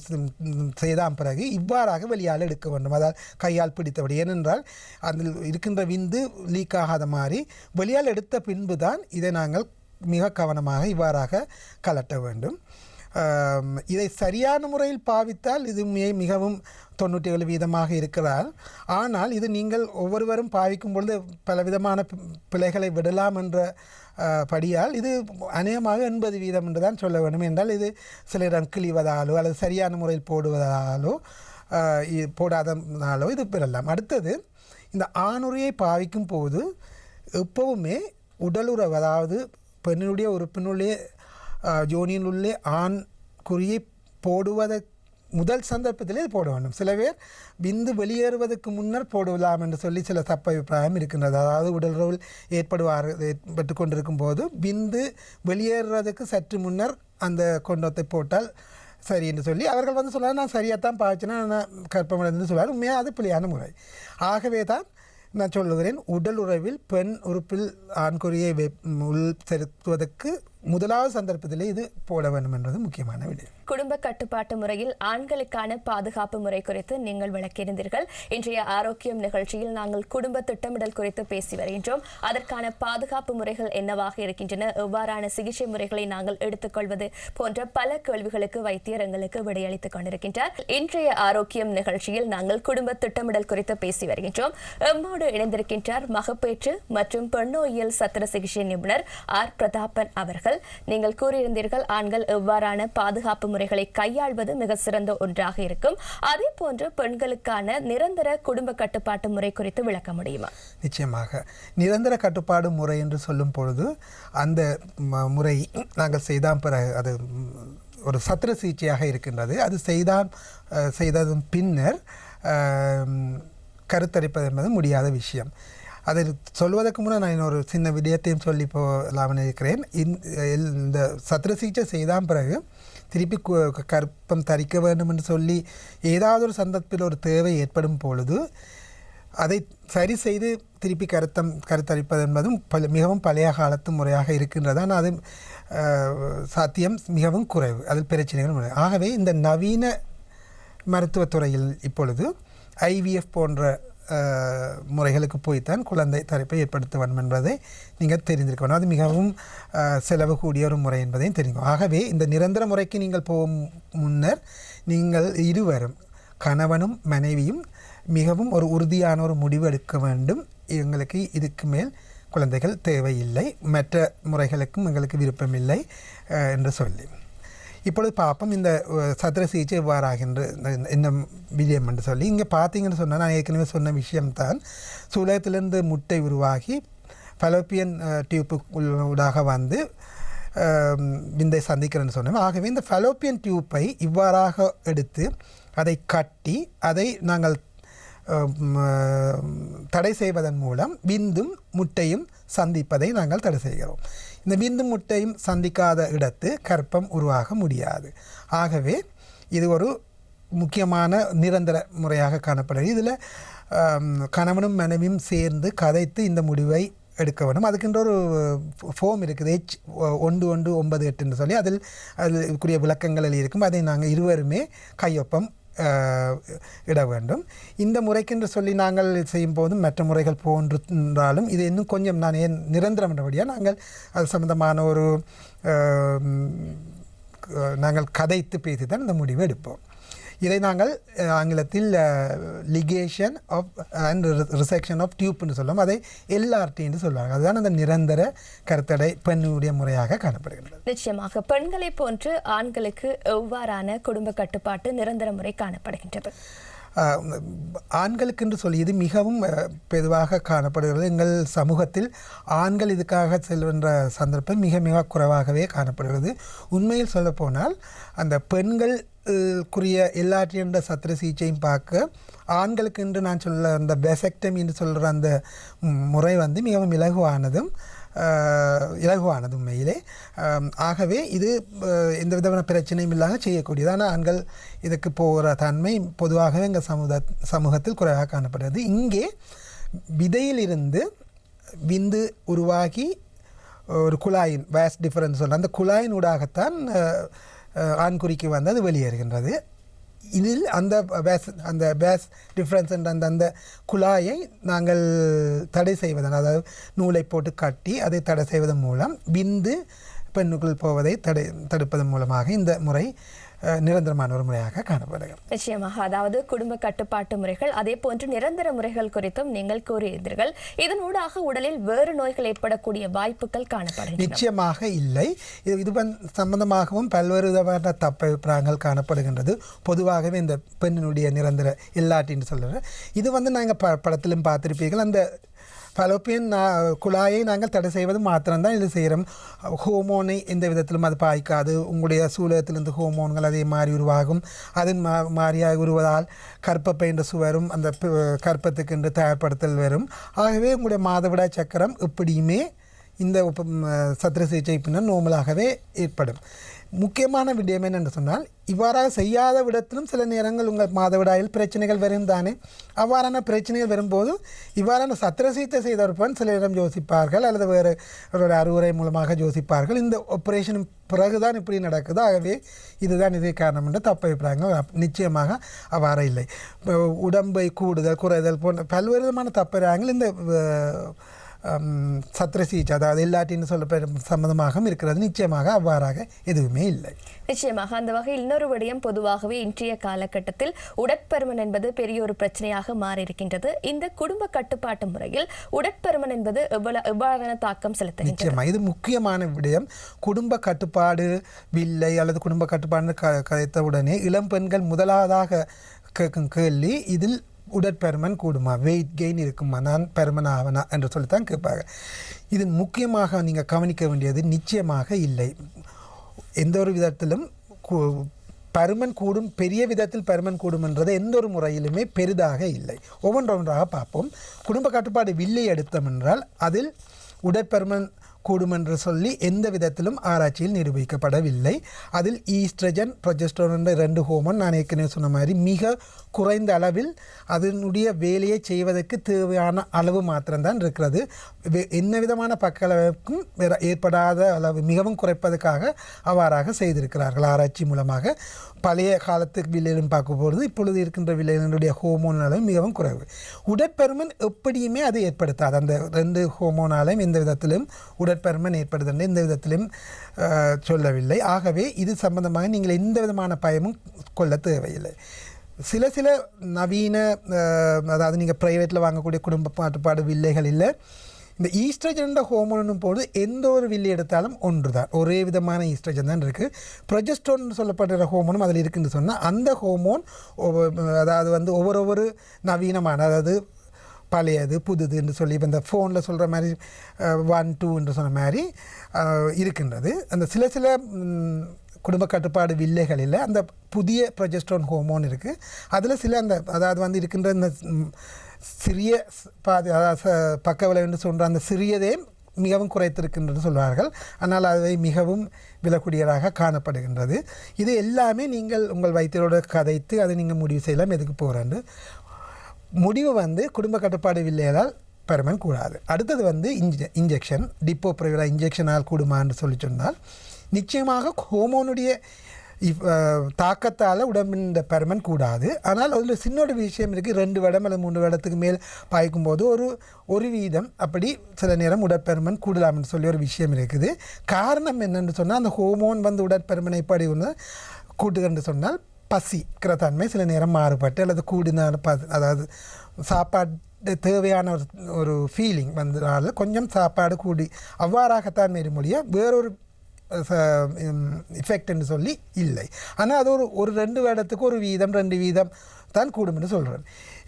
செய்தால் பிறகு இவ்வாறாக வெளியால் எடுக்க வேண்டும், அதாவது கையால் பிடித்தபடி. ஏனென்றால் அதில் இருக்கின்ற விந்து லீக் ஆகாத மாதிரி வெளியால் எடுத்த பின்பு தான் இதை நாங்கள் மிக கவனமாக இவ்வாறாக கலட்ட வேண்டும். இதை சரியான முறையில் பாவித்தால் இது மிகவும் 97% இருக்கிறார். ஆனால் இது நீங்கள் ஒவ்வொருவரும் பாவிக்கும் பொழுது பலவிதமான பிழைகளை விடலாம் என்ற படியால் இது அநேகமாக 80% என்று தான் சொல்ல வேண்டும். என்றால் இது சிலரிடம் கிழிவதாலோ அல்லது சரியான முறையில் போடுவதாலோ போடாதனாலோ இது பெறலாம். அடுத்தது, இந்த ஆணுரையை பாவிக்கும் போது எப்பவுமே உடலுறவு, அதாவது பெண்ணினுடைய உறுப்பினுள்ளே ஜோனியினுள்ளே ஆண் குறியை போடுவதற்கு முதல் சந்தர்ப்பத்திலே இது போட வேண்டும். சில பேர் விந்து வெளியேறுவதற்கு முன்னர் போடலாம் என்று சொல்லி சில தப்பு அபிப்பிராயம் இருக்கின்றது. அதாவது உடலுறவில் ஏற்பட்டு கொண்டிருக்கும் போது விந்து வெளியேறுவதற்கு சற்று முன்னர் அந்த கொண்டத்தை போட்டால் சரி என்று சொல்லி அவர்கள் வந்து சொல்லுவாங்க, நான் சரியாக தான் பாய்ச்சினா நான் கற்பமிழந்து சொல்லுவார். உண்மையாக அது பிள்ளையான முறை. ஆகவே தான் நான் சொல்லுகிறேன், உடல் உறவில் பெண் உறுப்பில் ஆண்குறியை உள் செலுத்துவதற்கு முதலாவது சந்தர்ப்பத்திலே இது போட வேண்டும் என்பது முக்கியமான விடயம். குடும்ப கட்டுப்பாட்டு முறையில் ஆண்களுக்கான பாதுகாப்பு முறை குறித்து நீங்கள் விளக்கியிருந்தீர்கள். இன்றைய ஆரோக்கியம் நிகழ்ச்சியில் நாங்கள் குடும்ப திட்டமிடல் குறித்து பேசி வருகின்றோம். அதற்கான பாதுகாப்பு முறைகள் என்னவாக இருக்கின்றன, எவ்வாறான சிகிச்சை முறைகளை நாங்கள் எடுத்துக்கொள்வது போன்ற பல கேள்விகளுக்கு வைத்தியர் எங்களுக்கு விடையளித்துக் கொண்டிருக்கின்றார். இன்றைய ஆரோக்கியம் நிகழ்ச்சியில் நாங்கள் குடும்ப திட்டமிடல் குறித்து பேசி வருகின்றோம். எம்மோடு இணைந்திருக்கின்றார் மகப்பேற்று மற்றும் பெண்ணோயியல் சத்திர சிகிச்சை நிபுணர் ஆர் பிரதாபன் அவர்கள். நீங்கள் கூறியிருந்தீர்கள், ஆண்கள் எவ்வாறான பாதுகாப்பு முறைகளை கையாள்வது மிக சிறந்த ஒன்றாக இருக்கும். அதே போன்று பெண்களுக்கான நிரந்தர குடும்ப கட்டுப்பாட்டு முறை குறித்து விளக்க முடியுமா? நிச்சயமாக. நிரந்தர கட்டுப்பாடு முறை என்று சொல்லும் பொழுது அந்த முறை நாங்கள் செய்தான் பிறகு அது ஒரு சத்திர சிகிச்சையாக இருக்கின்றது. அது செய்ததன் பின்னர் கருத்தரிப்பது என்பது முடியாத விஷயம். அதை சொல்வதற்கு முன்னே நான் இன்னொரு சின்ன விடயத்தையும் சொல்லி போகலாம்னு இருக்கிறேன். இந்த சத்திர சிகிச்சை செய்தான் பிறகு திருப்பி கர்ப்பம் தரிக்க வேண்டும் என்று சொல்லி ஏதாவது ஒரு சந்தர்ப்பத்தில் ஒரு தேவை ஏற்படும் பொழுது அதை சரி செய்து திருப்பி கருத்தரிப்பது என்பதும் மிகவும் பழைய காலத்து முறையாக இருக்கின்றது. ஆனால் அது சாத்தியம் மிகவும் குறைவு, அதில் பிரச்சனைகள் முறை. ஆகவே இந்த நவீன மருத்துவத்துறையில் இப்பொழுது IVF போன்ற முறைகளுக்கு போய்த்தான் குழந்தை தரிப்பை ஏற்படுத்த வேண்டும் என்பதை நீங்கள் தெரிந்திருக்க வேண்டும். அது மிகவும் செலவு கூடிய ஒரு முறை என்பதையும் தெரியும். ஆகவே இந்த நிரந்தர முறைக்கு நீங்கள் போகும் முன்னர் நீங்கள் இருவரும், கணவனும் மனைவியும், மிகவும் ஒரு உறுதியான ஒரு முடிவு எடுக்க வேண்டும். எங்களுக்கு இதுக்கு மேல் குழந்தைகள் தேவையில்லை, மற்ற முறைகளுக்கும் எங்களுக்கு விருப்பமில்லை என்று சொல்லி. இப்பொழுது பார்ப்போம் இந்த சத்திர சிகிச்சை எவ்வாறாகின்ற என்ன விஜயம் என்று சொல்லி. இங்கே பார்த்தீங்கன்னு சொன்னால், நான் ஏற்கனவே சொன்ன விஷயம்தான், சூலகத்திலிருந்து முட்டை உருவாகி ஃபலோப்பியன் டியூப்பு ஊடாக வந்து விந்தை சந்திக்கிறேன்னு சொன்னேன். ஆகவே இந்த ஃபலோப்பியன் டியூப்பை இவ்வாறாக எடுத்து அதை கட்டி அதை நாங்கள் தடை செய்வதன் மூலம் விந்தும் முட்டையும் சந்திப்பதை நாங்கள் தடை செய்கிறோம். இந்த விந்து முட்டையும் சந்திக்காத இடத்து கர்ப்பம் உருவாக முடியாது. ஆகவே இது ஒரு முக்கியமான நிரந்தர முறையாக காணப்படுகிறது. இதில் கணவனும் மனைவியும் சேர்ந்து கதைத்து இந்த முடிவை எடுக்க வேண்டும். அதுக்குன்ற ஒரு ஃபோம் இருக்குது, H1198 சொல்லி, அதில் இதுக்குரிய விளக்கங்கள் இருக்கும். அதை நாங்கள் இருவருமே கையொப்பம் இட வேண்டும். இந்த முறைக்கென்று சொல்லி நாங்கள் செய்யும் போதும் மற்ற முறைகள் போன்றாலும் இது இன்னும் கொஞ்சம் நான் ஏன் நிரந்தரம் என்றபடியாக நாங்கள் அது சம்பந்தமான ஒரு நாங்கள் கதைத்து பேசி தான் இந்த முடிவை எடுப்போம். இதை நாங்கள் ஆங்கிலத்தில் ligation of and resection of டியூப்னு சொல்லுவோம். அதை LRT என்று சொல்லுவாங்க. அதுதான் அந்த நிரந்தர கருத்தடை பெண்ணுடைய முறையாக காணப்படுகின்றது. நிச்சயமாக பெண்களை போன்று ஆண்களுக்கு எவ்வாறான குடும்ப கட்டுப்பாட்டு நிரந்தர முறை காணப்படுகின்றது? ஆண்களுக்கு என்று சொல்லி இது மிகவும் பொதுவாக காணப்படுகிறது. எங்கள் சமூகத்தில் ஆண்கள் இதுக்காக செல்கின்ற சந்தர்ப்பம் மிக மிக குறைவாகவே காணப்படுகிறது. உண்மையில் சொல்லப்போனால் அந்த பெண்களுக்குரிய LRT என்ற சத்திர சிகிச்சையும் பார்க்க ஆண்களுக்கு என்று நான் சொல்ல அந்த பெசெக்டமி என்று சொல்கிற அந்த முறை வந்து மிகவும் இலகுவானது உண்மையிலே. ஆகவே இது எந்த விதமான பிரச்சனையும் இல்லாமல் செய்யக்கூடியது. ஆனால் ஆண்கள் இதுக்கு போகிற தன்மை பொதுவாகவே எங்கள் சமூகத்தில் குறைவாக காணப்படுகிறது. இங்கே விதையிலிருந்து விந்து உருவாகி ஒரு குழாயின் வேஸ் டிஃபரன்ஸ் சொல்கிற அந்த குழாயின் ஊடாகத்தான் ஆண்குறிக்கு வந்து அது வெளியேறுகின்றது. இதில் அந்த பேஸ் டிஃப்ரென்ஸ் என்ற அந்த குழாயை நாங்கள் தடை செய்வதன், அதாவது நூலை போட்டு கட்டி அதை தடை செய்வதன் மூலம் விந்து பெண்ணுக்குள் போவதை தடுப்பதன் மூலமாக இந்த முறை நிரந்தரமான ஒரு முறையாக காணப்படுகிறது. நிச்சயமாக, அதாவது குடும்ப கட்டுப்பாட்டு முறைகள் அதே போன்று நிரந்தர முறைகள் குறித்தும் நீங்கள் கூறியிருந்தீர்கள். இதனூடாக உடலில் வேறு நோய்கள் ஏற்படக்கூடிய வாய்ப்புகள் காணப்படுகின்றன? நிச்சயமாக இல்லை. இது சம்பந்தமாகவும் பல்வேறு விதமான தப்பபிப்பிராயங்கள் காணப்படுகின்றது. பொதுவாகவே இந்த பெண்ணினுடைய நிரந்தர LRT என்று சொல்கிற இது வந்து நாங்கள் படத்திலும் பார்த்திருப்பீர்கள். அந்த பலோப்பியன் குழாயை நாங்கள் தடை செய்வது மாத்திரம்தான் இது செய்கிறோம். ஹோமோனை எந்த விதத்திலும் அது பாய்க்காது. உங்களுடைய சூலகத்திலிருந்து ஹோமோன்கள் அதே மாதிரி உருவாகும். அதன் மாறியாக உருவதால் கற்பப்பை என்ற சுவரும் அந்த கற்பத்துக்கு என்று தயார்படுத்தல் வரும். ஆகவே உங்களுடைய மாதவிடாய் சக்கரம் எப்படியுமே இந்த சத்திர சிகிச்சை பின்னர் நோமலாகவே ஏற்படும். முக்கியமான விடயம் என்னென்று சொன்னால், இவ்வாறாக செய்யாத விடத்திலும் சில நேரங்கள் உங்கள் மாதவிடாயில் பிரச்சனைகள் வரும் தானே. அவ்வாறான பிரச்சனைகள் வரும்போது இவ்வாறான சத்திர சிகிச்சை செய்தவர்பன் சில நேரம் யோசிப்பார்கள், அல்லது வேறு ஒரு அறிவுரை மூலமாக யோசிப்பார்கள், இந்த ஆப்ரேஷன் பிறகுதான் இப்படி நடக்குது, ஆகவே இதுதான் இதே காரணம் என்று தப்ப அபிப்பிராயங்கள். நிச்சயமாக அவ்வாறு இல்லை. உடம்பை கூடுதல் குறைதல் போன்ற பல்வேறு விதமான தப்பிராயங்கள் இந்த சத்திர சிகிச்சை, அதாவது எல்லாட்டின்னு சொல்ல சம்மந்தமாக இருக்கிறது. நிச்சயமாக அவ்வாறாக எதுவுமே இல்லை. நிச்சயமாக அந்த வகையில் இன்னொரு விடயம், பொதுவாகவே இன்றைய காலகட்டத்தில் உடற்பருமன் என்பது பெரிய ஒரு பிரச்சனையாக மாறியிருக்கின்றது. இந்த குடும்ப கட்டுப்பாட்டு முறையில் உடற்பருமன் என்பது எவ்வாறான தாக்கம் செலுத்துகிறது? நிச்சயமாக இது முக்கியமான விடயம். குடும்ப கட்டுப்பாடு வில்லை அல்லது குடும்ப கட்டுப்பாடு கதைத்தவுடனே இளம் பெண்கள் முதலாவதாக கேட்கும் கேள்வி, இதில் உடற்பருமன் கூடுமா, வெயிட் கெயின் இருக்குமா, நான் பருமன் ஆவனா என்று சொல்லித்தான் கேட்பாங்க. இது முக்கியமாக நீங்கள் கவனிக்க வேண்டியது நிச்சயமாக இல்லை. எந்த ஒரு விதத்திலும் பருமன் கூடும், பெரிய விதத்தில் பருமன் கூடும் என்றது எந்த ஒரு முறையிலுமே பெரிதாக இல்லை. ஒவ்வொன்றாக பார்ப்போம். குடும்ப கட்டுப்பாடு வில்லை எடுத்தோம் என்றால் அதில் உடற்பருமன் கூடும் என்று சொல்லி எந்த விதத்திலும் ஆராய்ச்சியில் நிரூபிக்கப்படவில்லை. அதில் ஈஸ்ட்ரஜன் ப்ரொஜெஸ்டரோன் என்ற 2 ஹோமோன் நான் ஏற்கனவே சொன்ன மாதிரி மிக குறைந்த அளவில் அதனுடைய வேலையை செய்வதற்கு தேவையான அளவு மாத்திரம்தான் இருக்கிறது. என்ன விதமான பக்களவுக்கும் ஏற்படாத அளவு மிகவும் குறைப்பதற்காக அவ்வாறாக செய்திருக்கிறார்கள் ஆராய்ச்சி மூலமாக. பழைய காலத்துக்கு வில்லையிலும் பார்க்கும்போது இப்பொழுது இருக்கின்ற வில்லையினுடைய ஹோமோன் அளவு மிகவும் குறைவு. உடற்பருமன் எப்படியுமே அது ஏற்படுத்தாது. அந்த 2 ஹோமோனாலையும் எந்த விதத்திலும் உடற்பருமன் ஏற்படுது எந்த விதத்திலும் சொல்லவில்லை. ஆகவே இது சம்பந்தமாக நீங்கள் எந்த விதமான பயமும் கொள்ள தேவையில்லை. சில நவீன, அதாவது நீங்கள் ப்ரைவேட்டில் வாங்கக்கூடிய குடும்ப கட்டுப்பாடு வில்லைகள் இல்லை. இந்த ஈஸ்ட்ரஜன் ஹோமோனும் போது எந்த ஒரு வில்லி எடுத்தாலும் ஒன்று தான், ஒரே விதமான ஈஸ்ட்ரஜன் தான் இருக்குது. ப்ரொஜெஸ்டரோன் சொல்லப்படுற ஹோமோனும் அதில் இருக்குதுன்னு சொன்னால் அந்த ஹோமோன் அதாவது ஒவ்வொரு நவீனமான, அதாவது பழையது புதுது என்று சொல்லி இப்போ இந்த ஃபோனில் சொல்கிற மாதிரி 1, 2 என்று சொன்ன மாதிரி இருக்கின்றது. அந்த சில குடும்ப கட்டுப்பாடு வில்லைகளில் அந்த புதிய ப்ரொஜெஸ்டரோன் ஹோமோன் இருக்குது. அதில் சில அதாவது இருக்கின்ற இந்த சிறிய பக்க விளைவு என்று சொல்கிற அந்த சிறியதே மிகவும் குறைத்திருக்கின்றது சொல்வார்கள். ஆனால் அதை மிகவும் விலக்கூடியதாக காணப்படுகின்றது. இது எல்லாமே நீங்கள் உங்கள் வைத்தியரோடு கதைத்து அதை நீங்கள் முடிவு செய்யலாம். எதுக்கு போகிறேன்னு முடிவு குடும்ப கட்டுப்பாடு வில்லையால் பருமன் கூடாது. அடுத்தது இன்ஜெக்ஷன், டிப்போ ப்ரைவரா இன்ஜெக்ஷனால் கூடுமான்னு சொல்லி சொன்னால் நிச்சயமாக ஹோமோனுடைய தாக்கத்தால் உடம்பின் பருமன் கூடாது. ஆனால் அதில் சின்னோட விஷயம் இருக்குது. 2 வருடம் அல்லது 3 வருடத்துக்கு மேல் பாய்க்கும்போது ஒரு வீதம் அப்படி சில நேரம் உடற்பருமன் கூடலாம்னு சொல்லி ஒரு விஷயம் இருக்குது. காரணம் என்னென்னு சொன்னால் அந்த ஹோமோன் உடற்பருமனை படி ஒன்று கூட்டுதுன்னு சொன்னால் பசிக்கிற தன்மை சில நேரம் மாறுபட்டு அல்லது கூடினால அதாவது சாப்பாடு தேவையான ஒரு ஃபீலிங் வந்ததால் கொஞ்சம் சாப்பாடு கூடி அவ்வாறாகத்தான் மேற்மொழிய வேறொரு எஃபெக்ட் என்று சொல்லி இல்லை. ஆனால் அது ஒரு 2 வருடத்துக்கு 1 வீதம் 2 வீதம் தான் கூடும் என்று சொல்கிறேன்.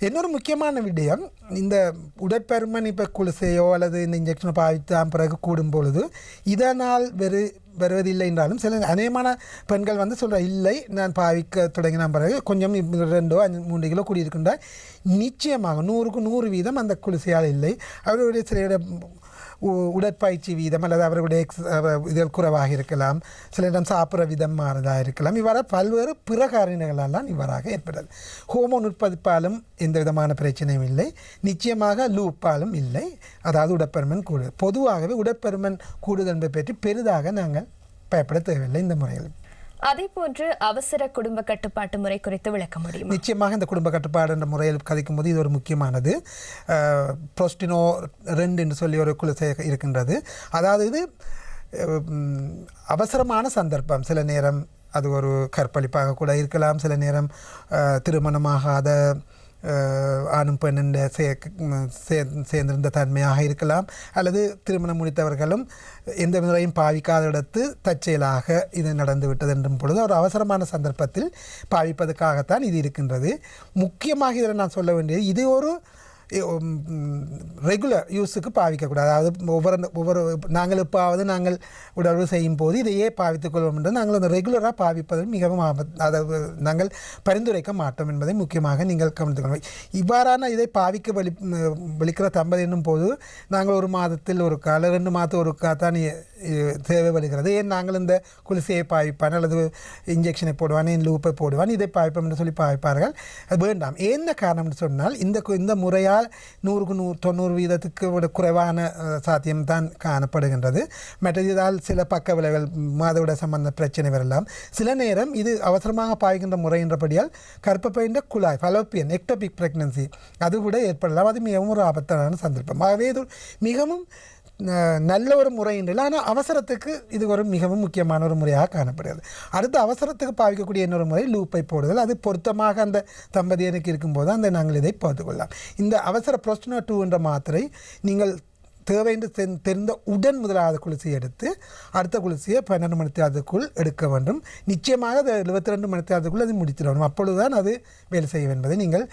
இன்னொரு முக்கியமான விடயம், இந்த உடற்பருமன் இப்போ குளிசையோ அல்லது இந்த இன்ஜெக்ஷனை பாவித்தான் பிறகு கூடும் பொழுது இதனால் வருவதில்லை என்றாலும் சில அநேகமான பெண்கள் சொல்கிற இல்லை, நான் பாவிக்க தொடங்கின பிறகு கொஞ்சம் 2 3 கிலோ கூடியிருக்கின்ற நிச்சயமாக 100க்கு 100 வீதம் அந்த குளிசையால் இல்லை. அவருடைய சில உடற்பயிற்சி வீதம் அல்லது அவர்களுடைய இதில் குறைவாக இருக்கலாம், சில இடம் சாப்பிட்ற விதம் மாறுதாக இருக்கலாம். இவ்வாறு பல்வேறு பிற காரணிகளெல்லாம் இவ்வாறாக ஏற்படுது. ஹோமோன் உற்பத்திப்பாலும் எந்த விதமான பிரச்சனையும் இல்லை, நிச்சயமாக லூப்பாலும் இல்லை. அதாவது உடற்பருமன் கூடுதல். பொதுவாகவே உடற்பருமன் கூடுதல் என்பதை பற்றி பெரிதாக நாங்கள் பயப்பட தேவையில்லை. இந்த முறையில் அதேபோன்று அவசர குடும்ப கட்டுப்பாட்டு முறை குறித்து விளக்க முடியும்? நிச்சயமாக இந்த குடும்ப கட்டுப்பாடு என்ற முறையில் கதைக்கும் போது இது ஒரு முக்கியமானது. ப்ரோஸ்டினோ 2 என்று சொல்லி ஒரு குளிசை இருக்கின்றது. அதாவது இது அவசரமான சந்தர்ப்பம். சில நேரம் அது ஒரு கற்பழிப்பாக கூட இருக்கலாம், சில நேரம் திருமணமாகாத ஆணும் பெண்ணின் சேர்ந்திருந்த தன்மையாக இருக்கலாம், அல்லது திருமணம் முடித்தவர்களும் எந்த முறையும் பாவிக்காத இடத்து தற்செயலாக இது நடந்துவிட்டது என்றும் பொழுது ஒரு அவசரமான சந்தர்ப்பத்தில் பாவிப்பதற்காகத்தான் இது இருக்கின்றது. முக்கியமாக இதில் நான் சொல்ல வேண்டியது, இது ஒரு ரெகுலர் யூஸுக்கு பாவிக்கக்கூடாது. அதாவது ஒவ்வொரு நாங்கள் எப்பாவது நாங்கள் உடற்பு செய்யும் போது இதையே பாவித்துக் கொள்வோம் என்று நாங்கள் அந்த ரெகுலராக பாவிப்பது மிகவும் அதாவது நாங்கள் பரிந்துரைக்க மாட்டோம் என்பதை முக்கியமாக நீங்கள் கவனித்துக்கொள்ளும். இவ்வாறான இதை பாவிக்க வலிக்கிற தம்பதி என்னும் போது நாங்கள் ஒரு மாதத்தில் ஒரு கால 2 மாதத்துக்கு ஒரு தான் தேவை வருகிறது. ஏன் நாங்கள் இந்த குளிசையை பாவிப்பான் அல்லது இன்ஜெக்ஷனை போடுவான், லூப்பை போடுவான், இதை பாவிப்போம் என்று சொல்லி பாவிப்பார்கள். அது வேண்டாம். என்ன காரணம் என்று சொன்னால் இந்த முறையால் 100க்கு 90% குறைவான சாத்தியம்தான் காணப்படுகின்றது. மற்றதால் சில பக்க விளைவுகள், மாதவிட சம்பந்த பிரச்சனை வரலாம். சில நேரம் இது அவசரமாக பாய்கின்ற முறை என்றபடியால் கர்ப்பப்பையின் குழாய் ஃபலோப்பியன் எக்டோபிக் பிரெக்னன்சி அது கூட ஏற்படலாம். அது மிகவும் ஒரு ஆபத்தான சந்தர்ப்பம். ஆகவே இது மிகவும் நல்ல ஒரு முறை இல்லை. ஆனால் அவசரத்துக்கு இது ஒரு மிகவும் முக்கியமான ஒரு முறையாக காணப்படுகிறது. அடுத்து அவசரத்துக்கு பாவிக்கக்கூடிய இன்னொரு முறை லூப்பை போடுதல். அது பொருத்தமாக அந்த தம்பதியருக்கு இருக்கும்போது நாங்கள் இதை பார்த்துக்கொள்ளலாம். இந்த அவசர புரோஸ்டனோ 2 என்ற மாத்திரை நீங்கள் தேவை என்று தெரிந்த உடன் முதலாவது குளிர்ச்சியை எடுத்து அடுத்த குளிர்ச்சியை 12 மணி நேரத்துக்குள் எடுக்க வேண்டும். நிச்சயமாக அது 72 மணி நேரத்துக்குள் அது முடித்திட வேண்டும். அப்பொழுதுதான் அது வேலை செய்யும் என்பதை நீங்கள்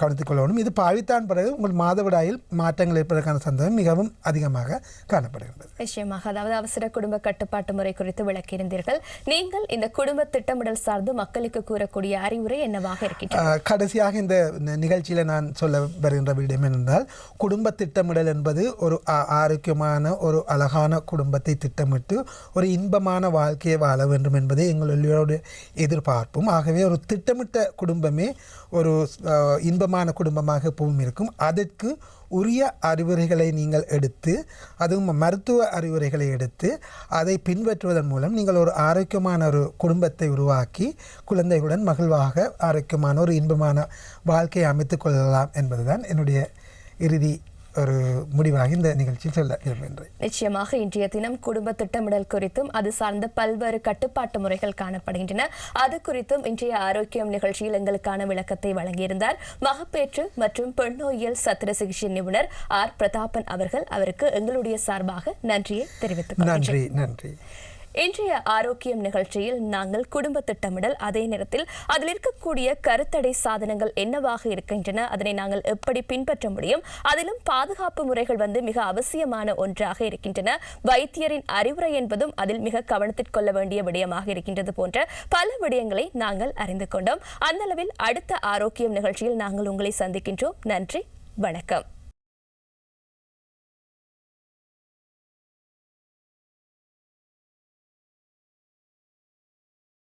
கவனித்துக் கொள்ள வேண்டும். இது பாவித்தான் பிறகு உங்கள் மாதவிடாயில் மாற்றங்கள் ஏற்பதற்கான சந்தர்ப்பம் மிகவும் அதிகமாக காணப்படுகிறது. நிச்சயமாக. அதாவது அவசர குடும்ப கட்டுப்பாட்டு முறை குறித்து விளக்கியிருந்தீர்கள். நீங்கள் இந்த குடும்ப திட்டமிடல் சார்ந்து மக்களுக்கு கூறக்கூடிய அறிவுரை என்னவாக இருக்கின்றது? கடைசியாக இந்த நிகழ்ச்சியில் நான் சொல்ல வருகின்ற விடயம் என்னென்றால், குடும்ப திட்டமிடல் என்பது ஒரு ஆரோக்கியமான ஒரு அழகான குடும்பத்தை திட்டமிட்டு ஒரு இன்பமான வாழ்க்கையை வாழ வேண்டும் என்பதே எங்களோட எதிர்பார்ப்பும். ஆகவே ஒரு திட்டமிட்ட குடும்பமே ஒரு இன்பமான குடும்பமாக எப்பவும் இருக்கும். அதற்கு உரிய அறிவுரைகளை நீங்கள் எடுத்து, அதுவும் மருத்துவ அறிவுரைகளை எடுத்து அதை பின்பற்றுவதன் மூலம் நீங்கள் ஒரு ஆரோக்கியமான ஒரு குடும்பத்தை உருவாக்கி குழந்தைகளுடன் மகிழ்வாக ஆரோக்கியமான ஒரு இன்பமான வாழ்க்கையை அமைத்துக் கொள்ளலாம் என்பதுதான் என்னுடைய இறுதி ஒரு முடிவாக இந்த நிகழ்ச்சியில் சொல்ல விரும்புகின்றேன். நிச்சயமாக இன்றைய தினம் குடும்ப திட்டமிடல் குறித்தும் அது சார்ந்த பல்வேறு கட்டுப்பாட்டு முறைகள் காணப்படுகின்றன. அது குறித்தும் இன்றைய ஆரோக்கியம் நிகழ்ச்சியில் எங்களுக்கான விளக்கத்தை வழங்கியிருந்தார் மகப்பேற்று மற்றும் பெண்ணோயியல் சத்திர சிகிச்சை நிபுணர் ஆர் பிரதாபன் அவர்கள். அவருக்கு எங்களுடைய சார்பாக நன்றியை தெரிவித்துக் நன்றி. இன்றைய ஆரோக்கியம் நிகழ்ச்சியில் நாங்கள் குடும்ப திட்டமிடல், அதே நேரத்தில் அதில் இருக்கக்கூடிய கருத்தடை சாதனங்கள் என்னவாக இருக்கின்றன, அதனை நாங்கள் எப்படி பின்பற்ற முடியும், அதிலும் பாதுகாப்பு முறைகள் மிக அவசியமான ஒன்றாக இருக்கின்றன, வைத்தியரின் அறிவுரை என்பதும் அதில் மிக கவனத்தில் கொள்ள வேண்டிய விடயமாக இருக்கின்றது போன்ற பல விடயங்களை நாங்கள் அறிந்து கொண்டோம். அந்த அளவில் அடுத்த ஆரோக்கியம் நிகழ்ச்சியில் நாங்கள் உங்களை சந்திக்கின்றோம். நன்றி, வணக்கம்.